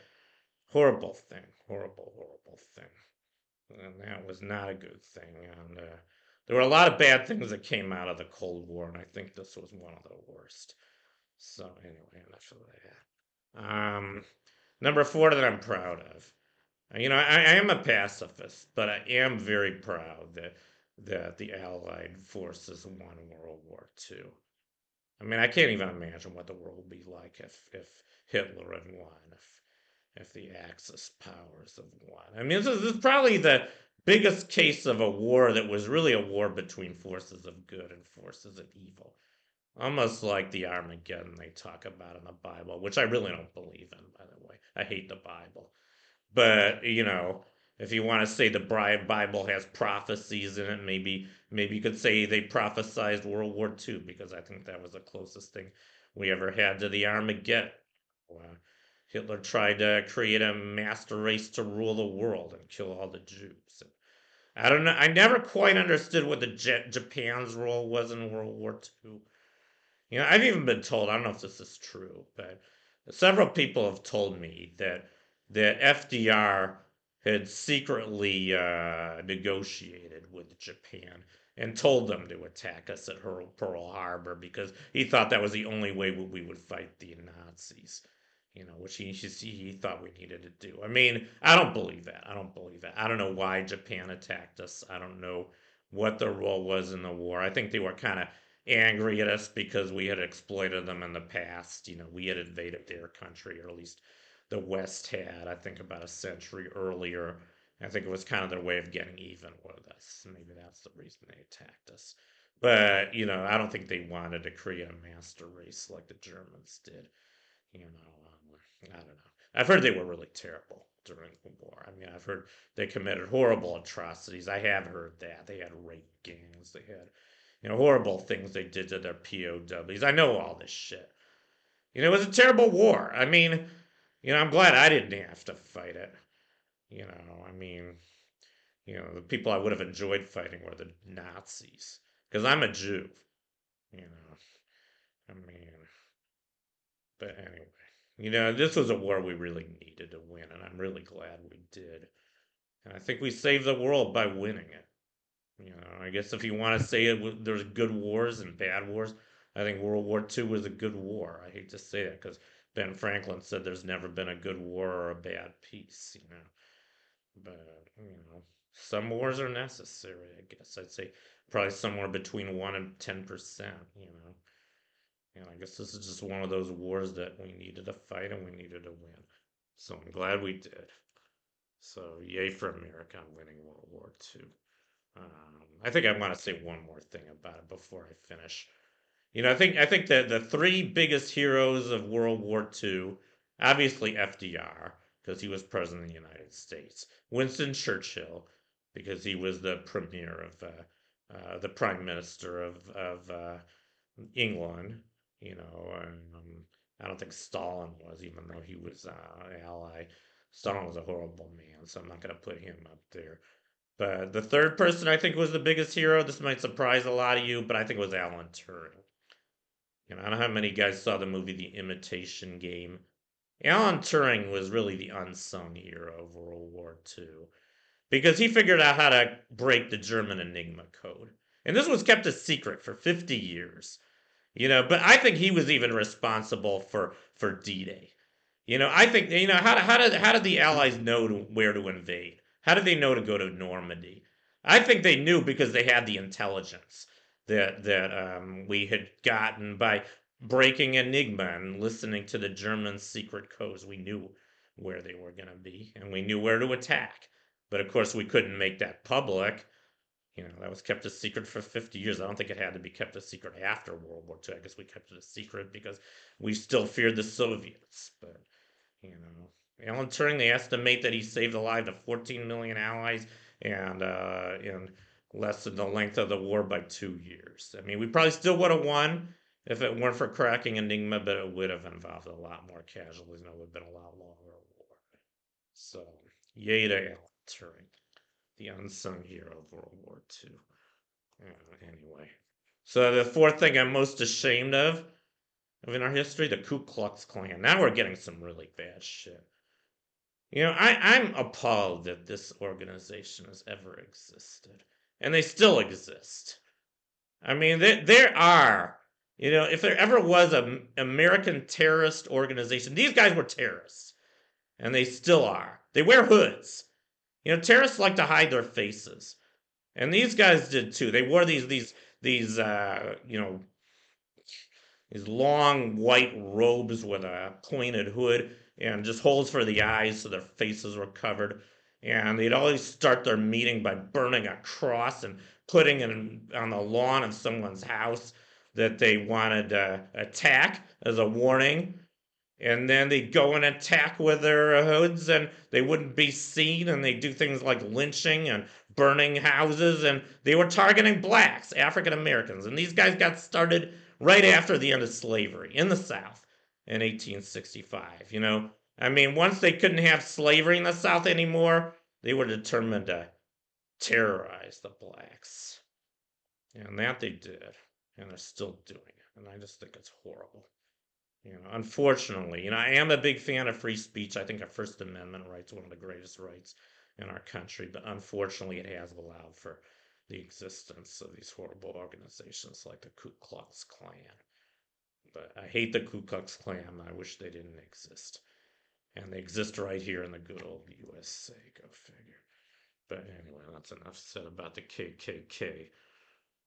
Horrible thing. Horrible, horrible thing. And that was not a good thing. And there were a lot of bad things that came out of the Cold War, and I think this was one of the worst. So anyway, enough of that. Number four that I'm proud of. I am a pacifist, but I am very proud that the Allied forces won World War II. I mean, I can't even imagine what the world would be like if Hitler had won, if the Axis powers have won. I mean, this is probably the biggest case of a war that was really a war between forces of good and forces of evil. Almost like the Armageddon they talk about in the Bible, which I really don't believe in, by the way. I hate the Bible. But, if you want to say the Bible has prophecies in it, maybe you could say they prophesized World War II, because I think that was the closest thing we ever had to the Armageddon. Hitler tried to create a master race to rule the world and kill all the Jews. I don't know. I never quite understood what the Japan's role was in World War II. I've even been told, I don't know if this is true, but several people have told me that FDR had secretly negotiated with Japan and told them to attack us at Pearl Harbor because he thought that was the only way we would fight the Nazis. Which he thought we needed to do. I mean, I don't believe that. I don't believe that. I don't know why Japan attacked us. I don't know what their role was in the war. I think they were kind of angry at us because we had exploited them in the past. We had invaded their country, or at least the West had, I think, about a century earlier. I think it was kind of their way of getting even with us. Maybe that's the reason they attacked us. But, I don't think they wanted to create a master race like the Germans did. I don't know. I've heard they were really terrible during the war. I mean, I've heard they committed horrible atrocities. I have heard that. They had rape gangs. They had horrible things they did to their POWs. I know all this shit. It was a terrible war. I mean, I'm glad I didn't have to fight it. I mean, the people I would have enjoyed fighting were the Nazis. Because I'm a Jew. I mean, but anyway. This was a war we really needed to win, and I'm really glad we did. And I think we saved the world by winning it. I guess if you want to say there's good wars and bad wars, I think World War II was a good war. I hate to say that because Ben Franklin said there's never been a good war or a bad peace. But, some wars are necessary, I guess. I'd say probably somewhere between 1 and 10%. And I guess this is just one of those wars that we needed to fight and we needed to win. So I'm glad we did. So yay for America on winning World War II. I think I want to say one more thing about it before I finish. I think that the three biggest heroes of World War II, obviously FDR, because he was president of the United States. Winston Churchill, because he was the premier of the prime minister of England. I don't think Stalin was, even though he was an ally. Stalin was a horrible man, so I'm not going to put him up there. But the third person I think was the biggest hero. This might surprise a lot of you, but I think it was Alan Turing. I don't know how many guys saw the movie The Imitation Game. Alan Turing was really the unsung hero of World War II because he figured out how to break the German Enigma code. And this was kept a secret for 50 years. But I think he was even responsible for D-Day. I think how did the Allies know where to invade? How did they know to go to Normandy? I think they knew because they had the intelligence that we had gotten by breaking Enigma and listening to the German secret codes. We knew where they were going to be, and we knew where to attack. But of course, we couldn't make that public. That was kept a secret for 50 years. I don't think it had to be kept a secret after World War II. I guess we kept it a secret because we still feared the Soviets. But, Alan Turing, they estimate that he saved the lives of 14 million allies and in less than the length of the war by 2 years. I mean, we probably still would have won if it weren't for cracking Enigma, but it would have involved a lot more casualties and it would have been a lot longer war. So, yay to Alan Turing, the unsung hero of World War II. Anyway, So the fourth thing I'm most ashamed of in our history, the Ku Klux Klan. Now we're getting some really bad shit. I'm appalled that this organization has ever existed. And they still exist. I mean, there are, if there ever was an American terrorist organization, these guys were terrorists. And they still are. They wear hoods. Terrorists like to hide their faces. And these guys did too. They wore these long white robes with a pointed hood and just holes for the eyes so their faces were covered. And they'd always start their meeting by burning a cross and putting it on the lawn of someone's house that they wanted to attack as a warning. And then they'd go and attack with their hoods and they wouldn't be seen, and they'd do things like lynching and burning houses, and they were targeting blacks, African Americans. And these guys got started right after the end of slavery in the South in 1865. I mean, once they couldn't have slavery in the South anymore, they were determined to terrorize the blacks. And that they did, and they're still doing it. And I just think it's horrible. Unfortunately, I am a big fan of free speech. I think our First Amendment right's one of the greatest rights in our country, but unfortunately, it has allowed for the existence of these horrible organizations like the Ku Klux Klan. But I hate the Ku Klux Klan. I wish they didn't exist. And they exist right here in the good old USA. Go figure. But anyway, that's enough said about the KKK.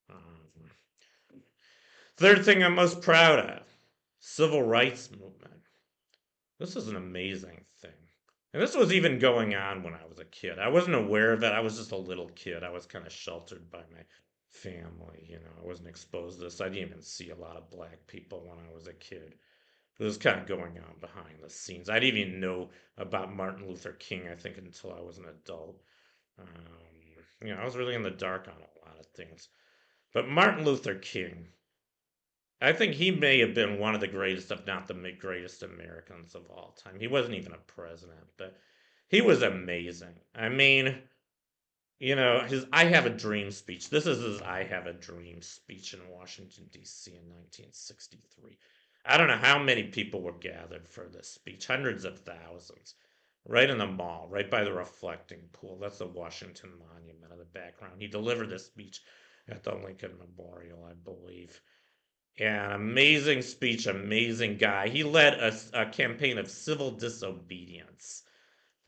Um, Third thing I'm most proud of, civil rights movement. This is an amazing thing. And this was even going on when I was a kid. I wasn't aware of it. I was just a little kid. I was kind of sheltered by my family. I wasn't exposed to this. I didn't even see a lot of black people when I was a kid. It was kind of going on behind the scenes. I didn't even know about Martin Luther King, I think, until I was an adult. I was really in the dark on a lot of things. But Martin Luther King, I think he may have been one of the greatest, if not the greatest Americans of all time. He wasn't even a president, but he was amazing. I mean, his I Have a Dream speech. This is his I Have a Dream speech in Washington, D.C. in 1963. I don't know how many people were gathered for this speech, hundreds of thousands, right in the mall, right by the reflecting pool. That's the Washington Monument in the background. He delivered this speech at the Lincoln Memorial, I believe. Yeah, amazing speech, amazing guy. He led a campaign of civil disobedience.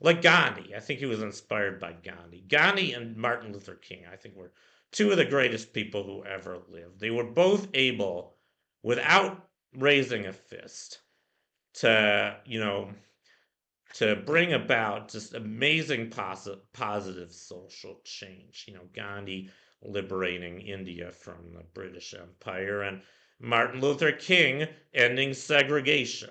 Like Gandhi. I think he was inspired by Gandhi. Gandhi and Martin Luther King, I think, were two of the greatest people who ever lived. They were both able, without raising a fist, to bring about just amazing positive social change. Gandhi liberating India from the British Empire, and Martin Luther King ending segregation.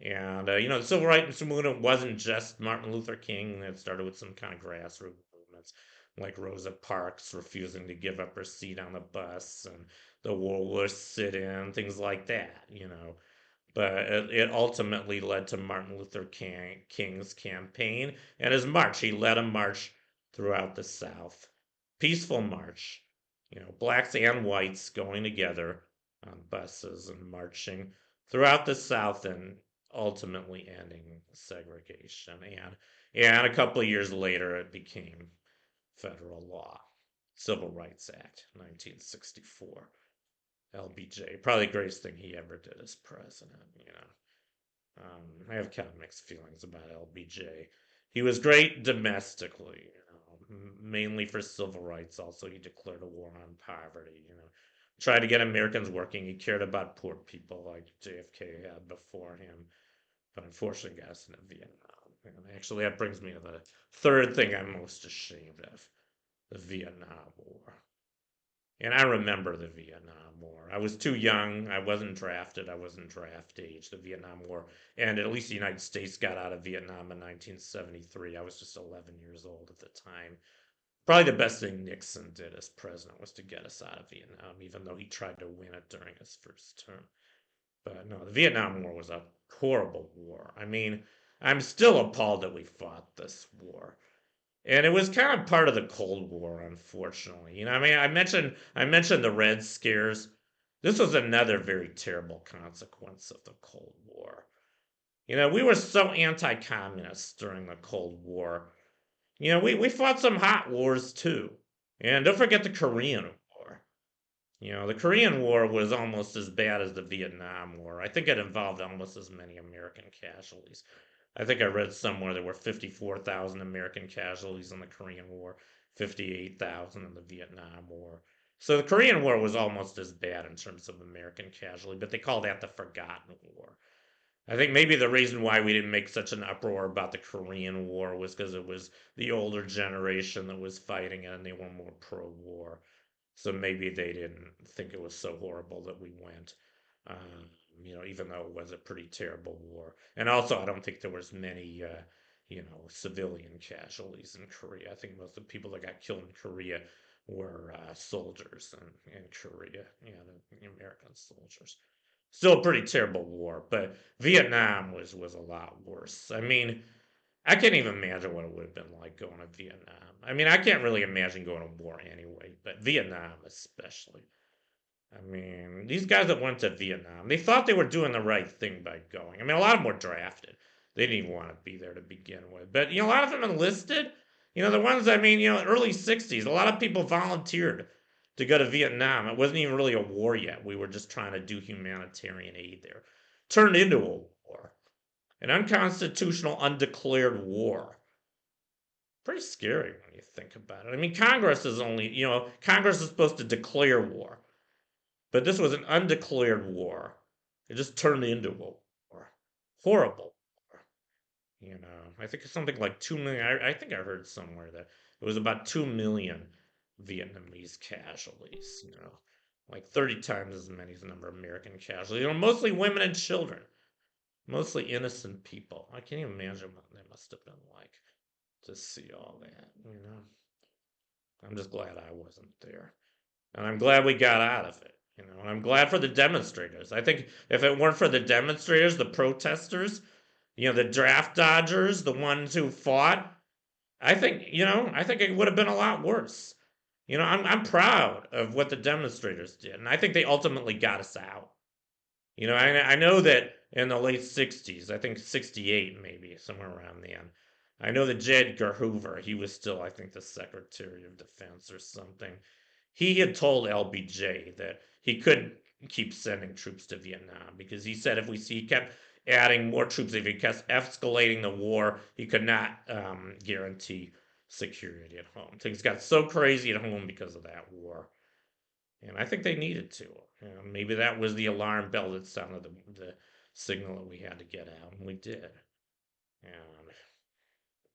And, the civil rights movement wasn't just Martin Luther King. It started with some kind of grassroots movements like Rosa Parks refusing to give up her seat on the bus, and the Woolworth sit-in, things like that. But it ultimately led to Martin Luther King's campaign and his march. He led a march throughout the South. Peaceful march. Blacks and whites going together on buses and marching throughout the South and ultimately ending segregation. And a couple of years later, it became federal law. Civil Rights Act, 1964. LBJ, probably the greatest thing he ever did as president. I have kind of mixed feelings about LBJ. He was great domestically, mainly for civil rights. Also, he declared a war on poverty, tried to get Americans working. He cared about poor people like JFK had before him, but unfortunately got us into Vietnam. And actually, that brings me to the third thing I'm most ashamed of, the Vietnam War. And I remember the Vietnam War. I was too young. I wasn't drafted. I wasn't draft age. The Vietnam War. And at least the United States got out of Vietnam in 1973. I was just 11 years old at the time. Probably the best thing Nixon did as president was to get us out of Vietnam, even though he tried to win it during his first term. But no, the Vietnam War was a horrible war. I mean, I'm still appalled that we fought this war. And it was kind of part of the Cold War, unfortunately. I mean, I mentioned the Red Scares. This was another very terrible consequence of the Cold War. We were so anti-communist during the Cold War. We fought some hot wars too. And don't forget the Korean War. The Korean War was almost as bad as the Vietnam War. I think it involved almost as many American casualties. I think I read somewhere there were 54,000 American casualties in the Korean War, 58,000 in the Vietnam War. So the Korean War was almost as bad in terms of American casualty, but they call that the Forgotten War. I think maybe the reason why we didn't make such an uproar about the Korean War was because it was the older generation that was fighting it and they were more pro war. So maybe they didn't think it was so horrible that we went. Even though it was a pretty terrible war. And also, I don't think there was many, civilian casualties in Korea. I think most of the people that got killed in Korea were soldiers in Korea, the American soldiers. Still a pretty terrible war, but Vietnam was a lot worse. I mean, I can't even imagine what it would have been like going to Vietnam. I mean, I can't really imagine going to war anyway, but Vietnam especially. I mean, these guys that went to Vietnam, they thought they were doing the right thing by going. I mean, a lot of them were drafted. They didn't even want to be there to begin with. But, a lot of them enlisted. The ones, I mean, early 60s, a lot of people volunteered to go to Vietnam. It wasn't even really a war yet. We were just trying to do humanitarian aid there. Turned into a war, an unconstitutional, undeclared war. Pretty scary when you think about it. I mean, Congress is supposed to declare war. But this was an undeclared war. It just turned into a war. Horrible war. I think it's something like 2 million. I think I heard somewhere that it was about 2 million Vietnamese casualties, like 30 times as many as the number of American casualties. Mostly women and children, mostly innocent people. I can't even imagine what they must have been like to see all that. I'm just glad I wasn't there. And I'm glad we got out of it. And I'm glad for the demonstrators. I think if it weren't for the demonstrators, the protesters, the draft dodgers, the ones who fought, I think it would have been a lot worse. I'm proud of what the demonstrators did, and I think they ultimately got us out. I know that in the late 60s, I think 68 maybe, somewhere around then, I know that J. Edgar Hoover, he was still, I think, the Secretary of Defense or something. He had told LBJ that he couldn't keep sending troops to Vietnam because he said if he kept adding more troops, if he kept escalating the war, he could not guarantee security at home. Things got so crazy at home because of that war. And I think they needed to. Maybe that was the alarm bell that sounded the signal that we had to get out, and we did. And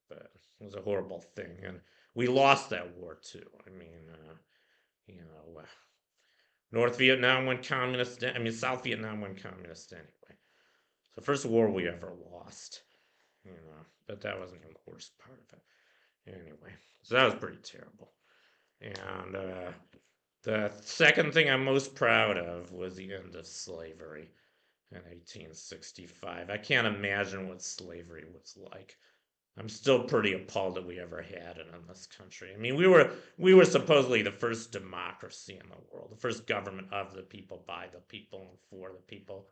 but it was a horrible thing, and we lost that war too. I mean, North Vietnam went communist. I mean, South Vietnam went communist anyway. So first war we ever lost. But that wasn't even the worst part of it. Anyway, so that was pretty terrible. And the second thing I'm most proud of was the end of slavery in 1865. I can't imagine what slavery was like. I'm still pretty appalled that we ever had it in this country. I mean, we were supposedly the first democracy in the world, the first government of the people, by the people, and for the people.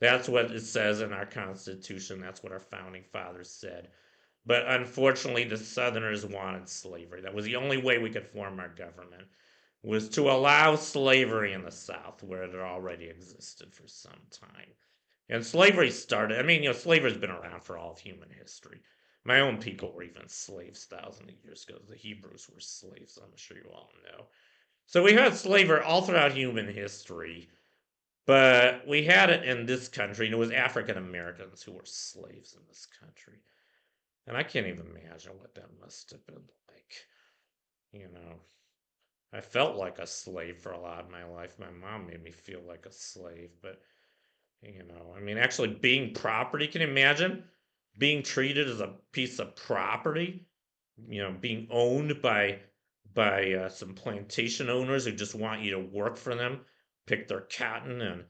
That's what it says in our Constitution. That's what our founding fathers said. But unfortunately, the Southerners wanted slavery. That was the only way we could form our government, was to allow slavery in the South, where it had already existed for some time. And slavery started, I mean, slavery's been around for all of human history. My own people were even slaves thousands of years ago. The Hebrews were slaves, I'm sure you all know. So we had slavery all throughout human history, but we had it in this country, and it was African Americans who were slaves in this country. And I can't even imagine what that must have been like. You know, I felt like a slave for a lot of my life. My mom made me feel like a slave, but I mean, actually being property, can you imagine being treated as a piece of property? Being owned by some plantation owners who just want you to work for them, pick their cotton and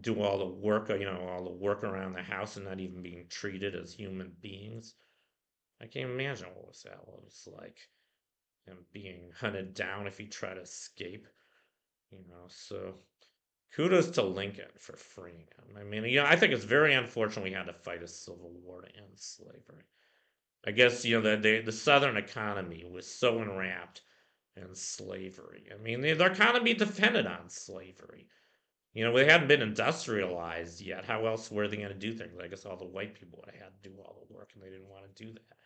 do all the work, all the work around the house and not even being treated as human beings. I can't imagine that was like, him being hunted down if he tried to escape. So kudos to Lincoln for freeing him. I mean, I think it's very unfortunate we had to fight a civil war to end slavery. I guess the Southern economy was so enwrapped in slavery. I mean, their economy depended on slavery. We hadn't been industrialized yet. How else were they going to do things? I guess all the white people would have had to do all the work, and they didn't want to do that.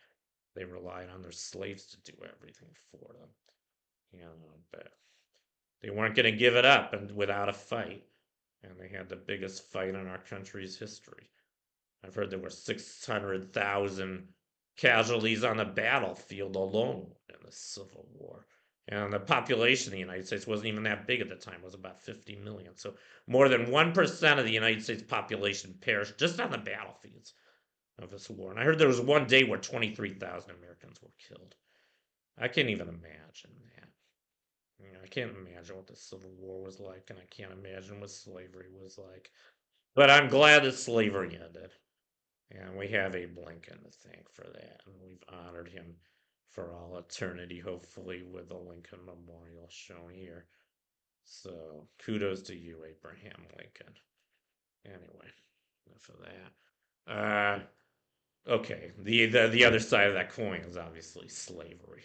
They relied on their slaves to do everything for them. But they weren't going to give it up and without a fight. And they had the biggest fight in our country's history. I've heard there were 600,000 casualties on the battlefield alone in the Civil War. And the population of the United States wasn't even that big at the time, it was about 50 million. So more than 1% of the United States population perished just on the battlefields of this war. And I heard there was one day where 23,000 Americans were killed. I can't even imagine that. I can't imagine what the Civil War was like, and I can't imagine what slavery was like. But I'm glad that slavery ended. And we have Abe Lincoln to thank for that. And we've honored him for all eternity, hopefully, with the Lincoln Memorial shown here. So kudos to you, Abraham Lincoln. Anyway, enough of that. Okay, the other side of that coin is obviously slavery.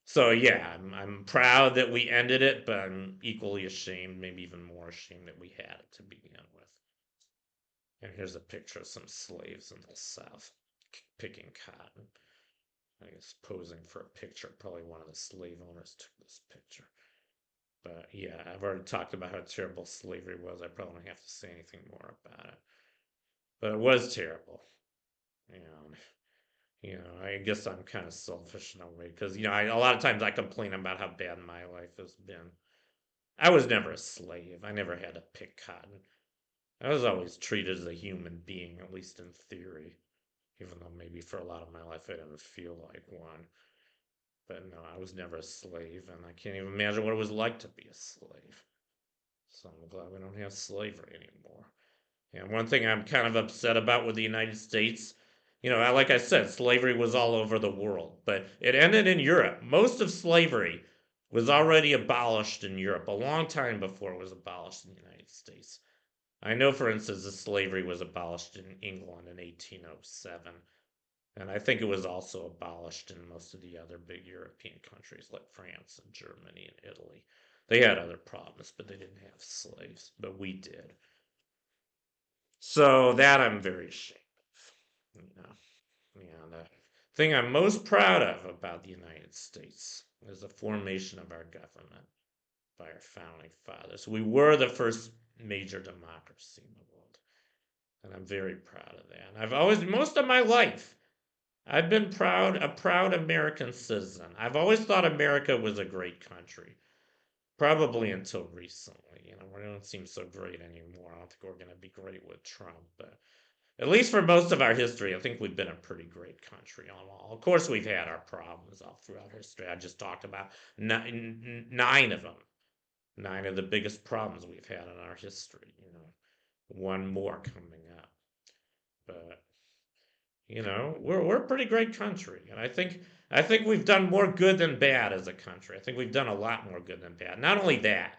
So yeah, I'm proud that we ended it, but I'm equally ashamed, maybe even more ashamed that we had it to begin with. And here's a picture of some slaves in the South picking cotton. I guess posing for a picture. Probably one of the slave owners took this picture. But yeah, I've already talked about how terrible slavery was. I probably don't have to say anything more about it. But it was terrible. And I guess I'm kind of selfish in a way because a lot of times I complain about how bad my life has been. I was never a slave. I never had to pick cotton. I was always treated as a human being, at least in theory, even though maybe for a lot of my life I didn't feel like one. But no, I was never a slave, and I can't even imagine what it was like to be a slave. So I'm glad we don't have slavery anymore. And one thing I'm kind of upset about with the United States, like I said, slavery was all over the world, but it ended in Europe. Most of slavery was already abolished in Europe a long time before it was abolished in the United States. I know, for instance, that slavery was abolished in England in 1807, and I think it was also abolished in most of the other big European countries like France and Germany and Italy. They had other problems, but they didn't have slaves, but we did. So that I'm very ashamed of. And the thing I'm most proud of about the United States is the formation of our government by our founding fathers. We were the first major democracy in the world. And I'm very proud of that. And I've always, most of my life, I've been a proud American citizen. I've always thought America was a great country. Probably until recently. We don't seem so great anymore. I don't think we're going to be great with Trump, but at least for most of our history, I think we've been a pretty great country on all. Of course, we've had our problems all throughout history. I just talked about nine of them. Nine of the biggest problems we've had in our history. One more coming up. But we're a pretty great country, and I think we've done more good than bad as a country. I think we've done a lot more good than bad. Not only that,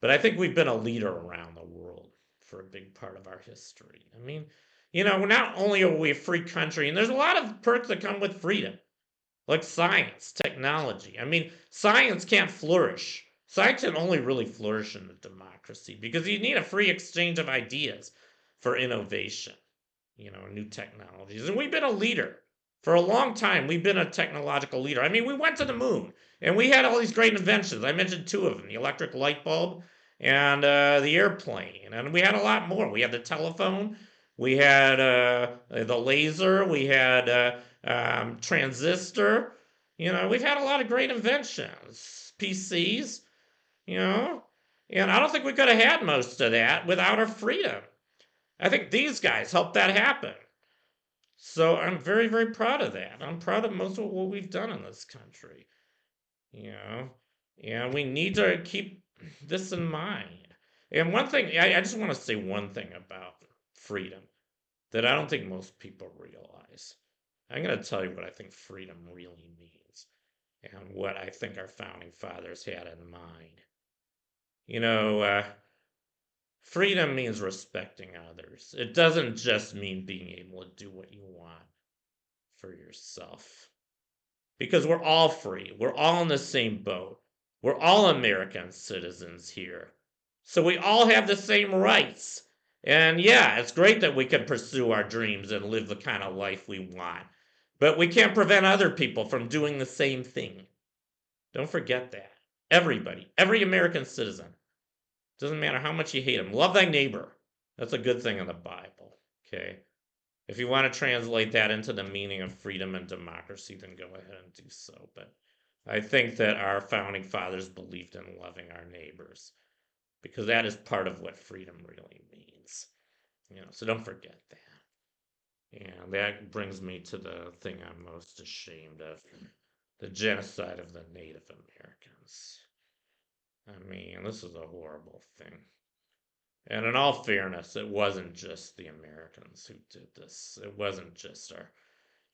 but I think we've been a leader around the world for a big part of our history. I mean, not only are we a free country, and there's a lot of perks that come with freedom, like science, technology. I mean, science can't flourish. Science can only really flourish in a democracy because you need a free exchange of ideas for innovation, new technologies. And we've been a leader. For a long time, we've been a technological leader. I mean, we went to the moon and we had all these great inventions. I mentioned two of them, the electric light bulb and the airplane. And we had a lot more. We had the telephone, we had the laser, we had transistor. We've had a lot of great inventions, PCs, you know. And I don't think we could have had most of that without our freedom. I think these guys helped that happen. So I'm very, very proud of that. I'm proud of most of what we've done in this country. You know, and we need to keep this in mind. And one thing, I just want to say one thing about freedom that I don't think most people realize. I'm going to tell you what I think freedom really means and what I think our founding fathers had in mind. You know, freedom means respecting others. It doesn't just mean being able to do what you want for yourself. Because we're all free. We're all in the same boat. We're all American citizens here. So we all have the same rights. And yeah, it's great that we can pursue our dreams and live the kind of life we want. But we can't prevent other people from doing the same thing. Don't forget that. Everybody, every American citizen, doesn't matter how much you hate them, love thy neighbor. That's a good thing in the Bible. Okay? If you want to translate that into the meaning of freedom and democracy, then go ahead and do so. But I think that our founding fathers believed in loving our neighbors because that is part of what freedom really means. So don't forget that. And that brings me to the thing I'm most ashamed of, the genocide of the Native Americans. I mean, this is a horrible thing. And in all fairness, it wasn't just the Americans who did this. It wasn't just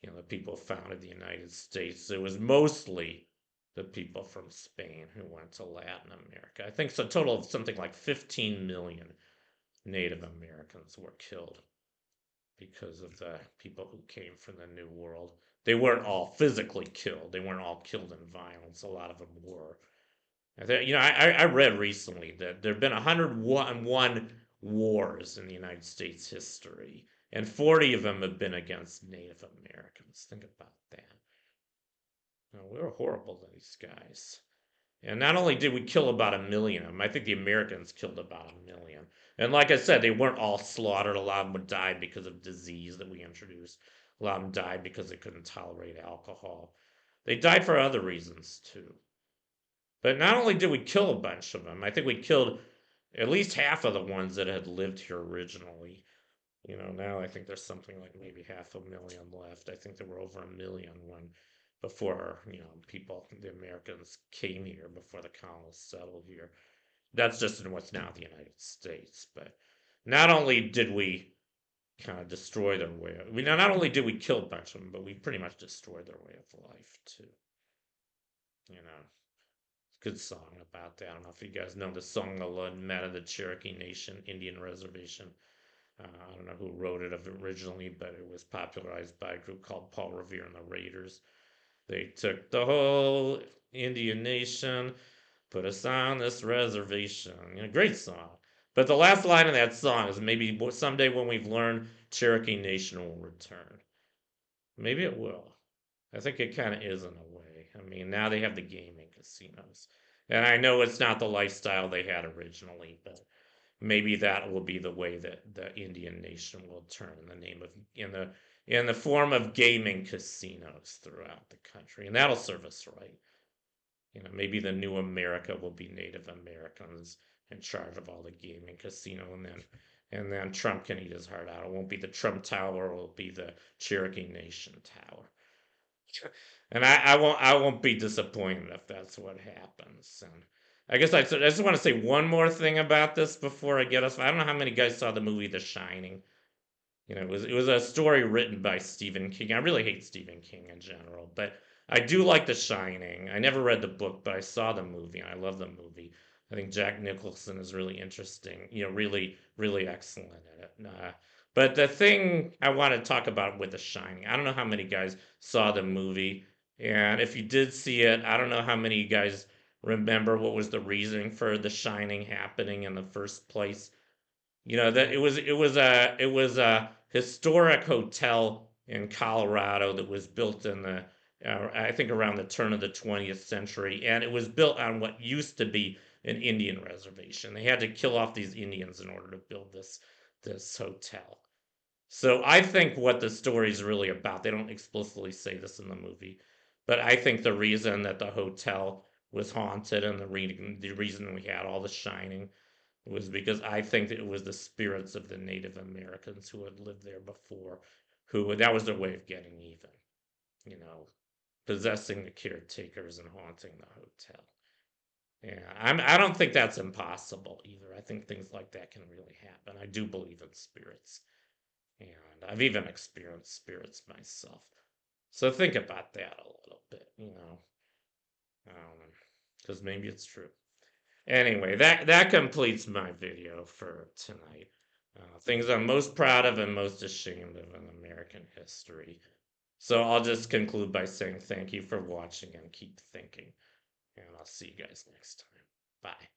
the people who founded the United States. It was mostly the people from Spain who went to Latin America. I think it's a total of something like 15 million Native Americans were killed because of the people who came from the New World. They weren't all physically killed. They weren't all killed in violence. A lot of them were. I read recently that there have been 101 wars in the United States history, and 40 of them have been against Native Americans. Think about that. We were horrible to these guys. And not only did we kill about a million of them, I think the Americans killed about a million. And like I said, they weren't all slaughtered. A lot of them died because of disease that we introduced. A lot of them died because they couldn't tolerate alcohol. They died for other reasons too. But not only did we kill a bunch of them, I think we killed at least half of the ones that had lived here originally. Now I think there's something like maybe 500,000 left. I think there were over a million when before, the Americans came here, before the colonists settled here. That's just in what's now the United States. But not only did we kind of destroy their way of, not only did we kill a bunch of them, but we pretty much destroyed their way of life too. You know, good song about that. I don't know if you guys know the song "The Men of the Cherokee Nation Indian Reservation." I don't know who wrote it originally, but it was popularized by a group called Paul Revere and the Raiders. They took the whole Indian nation, put us on this reservation. Great song. But the last line of that song is maybe someday when we've learned, Cherokee Nation will return. Maybe it will. I think it kind of is in a way. I mean, now they have the gaming casinos. And I know it's not the lifestyle they had originally, but maybe that will be the way that the Indian nation will turn in the name of in the form of gaming casinos throughout the country, and that'll serve us right. Maybe the new America will be Native Americans in charge of all the gaming casino, and then Trump can eat his heart out. It won't be the Trump Tower; it will be the Cherokee Nation Tower. And I won't be disappointed if that's what happens. And I guess I just want to say one more thing about this before I get us. I don't know how many guys saw the movie The Shining. It was a story written by Stephen King. I really hate Stephen King in general, but I do like The Shining. I never read the book, but I saw the movie, and I love the movie. I think Jack Nicholson is really interesting. Really, really excellent in it. But the thing I want to talk about with The Shining, I don't know how many guys saw the movie, and if you did see it, I don't know how many of you guys remember what was the reasoning for The Shining happening in the first place. That it was a historic hotel in Colorado that was built in the I think around the turn of the 20th century, and it was built on what used to be an Indian reservation. They had to kill off these Indians in order to build this hotel. So I think what the story is really about, they don't explicitly say this in the movie, but I think the reason that the hotel was haunted and the reason we had all the shining was because I think that it was the spirits of the Native Americans who had lived there before, who that was their way of getting even, you know, possessing the caretakers and haunting the hotel. Yeah, I don't think that's impossible either. I think things like that can really happen. I do believe in spirits, and I've even experienced spirits myself. So think about that a little bit, because maybe it's true. Anyway, that completes my video for tonight. Things I'm most proud of and most ashamed of in American history. So I'll just conclude by saying thank you for watching and keep thinking. And I'll see you guys next time. Bye.